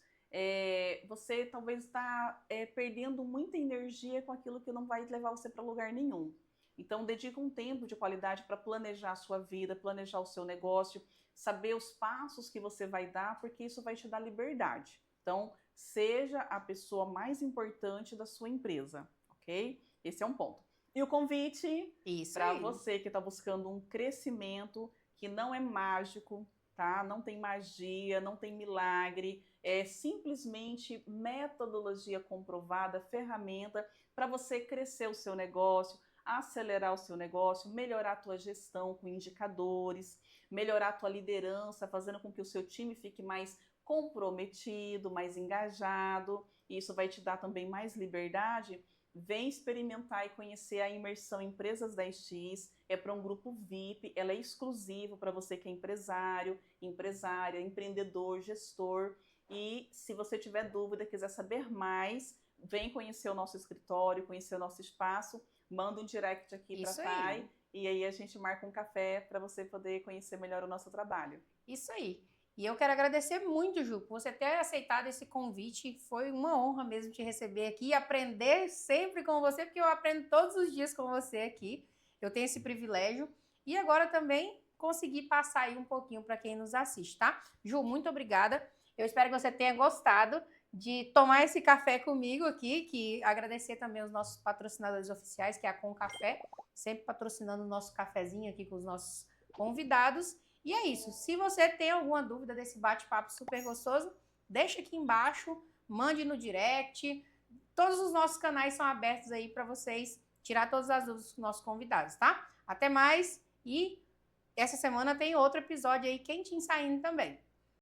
você talvez está perdendo muita energia com aquilo que não vai levar você para lugar nenhum. Então, dedica um tempo de qualidade para planejar a sua vida, planejar o seu negócio, saber os passos que você vai dar, porque isso vai te dar liberdade. Então, seja a pessoa mais importante da sua empresa, ok? Esse é um ponto. E o convite para você que está buscando um crescimento que não é mágico, tá? Não tem magia, não tem milagre, é simplesmente metodologia comprovada, ferramenta para você crescer o seu negócio, acelerar o seu negócio, melhorar a tua gestão com indicadores, melhorar a tua liderança, fazendo com que o seu time fique mais comprometido, mais engajado, e isso vai te dar também mais liberdade. Vem experimentar e conhecer a imersão Empresas 10X, é para um grupo VIP, ela é exclusiva para você que é empresário, empresária, empreendedor, gestor, e se você tiver dúvida, quiser saber mais, vem conhecer o nosso escritório, conhecer o nosso espaço, manda um direct aqui para a Thay, e aí a gente marca um café para você poder conhecer melhor o nosso trabalho. Isso aí. E eu quero agradecer muito, Ju, por você ter aceitado esse convite. Foi uma honra mesmo te receber aqui e aprender sempre com você, porque eu aprendo todos os dias com você aqui. Eu tenho esse privilégio. E agora também consegui passar aí um pouquinho para quem nos assiste, tá? Ju, muito obrigada. Eu espero que você tenha gostado de tomar esse café comigo aqui, que agradecer também os nossos patrocinadores oficiais, que é a Com Café, sempre patrocinando o nosso cafezinho aqui com os nossos convidados. E é isso. Se você tem alguma dúvida desse bate-papo super gostoso, deixa aqui embaixo, mande no direct. Todos os nossos canais são abertos aí para vocês tirar todas as dúvidas dos nossos convidados, tá? Até mais e essa semana tem outro episódio aí quentinho saindo também.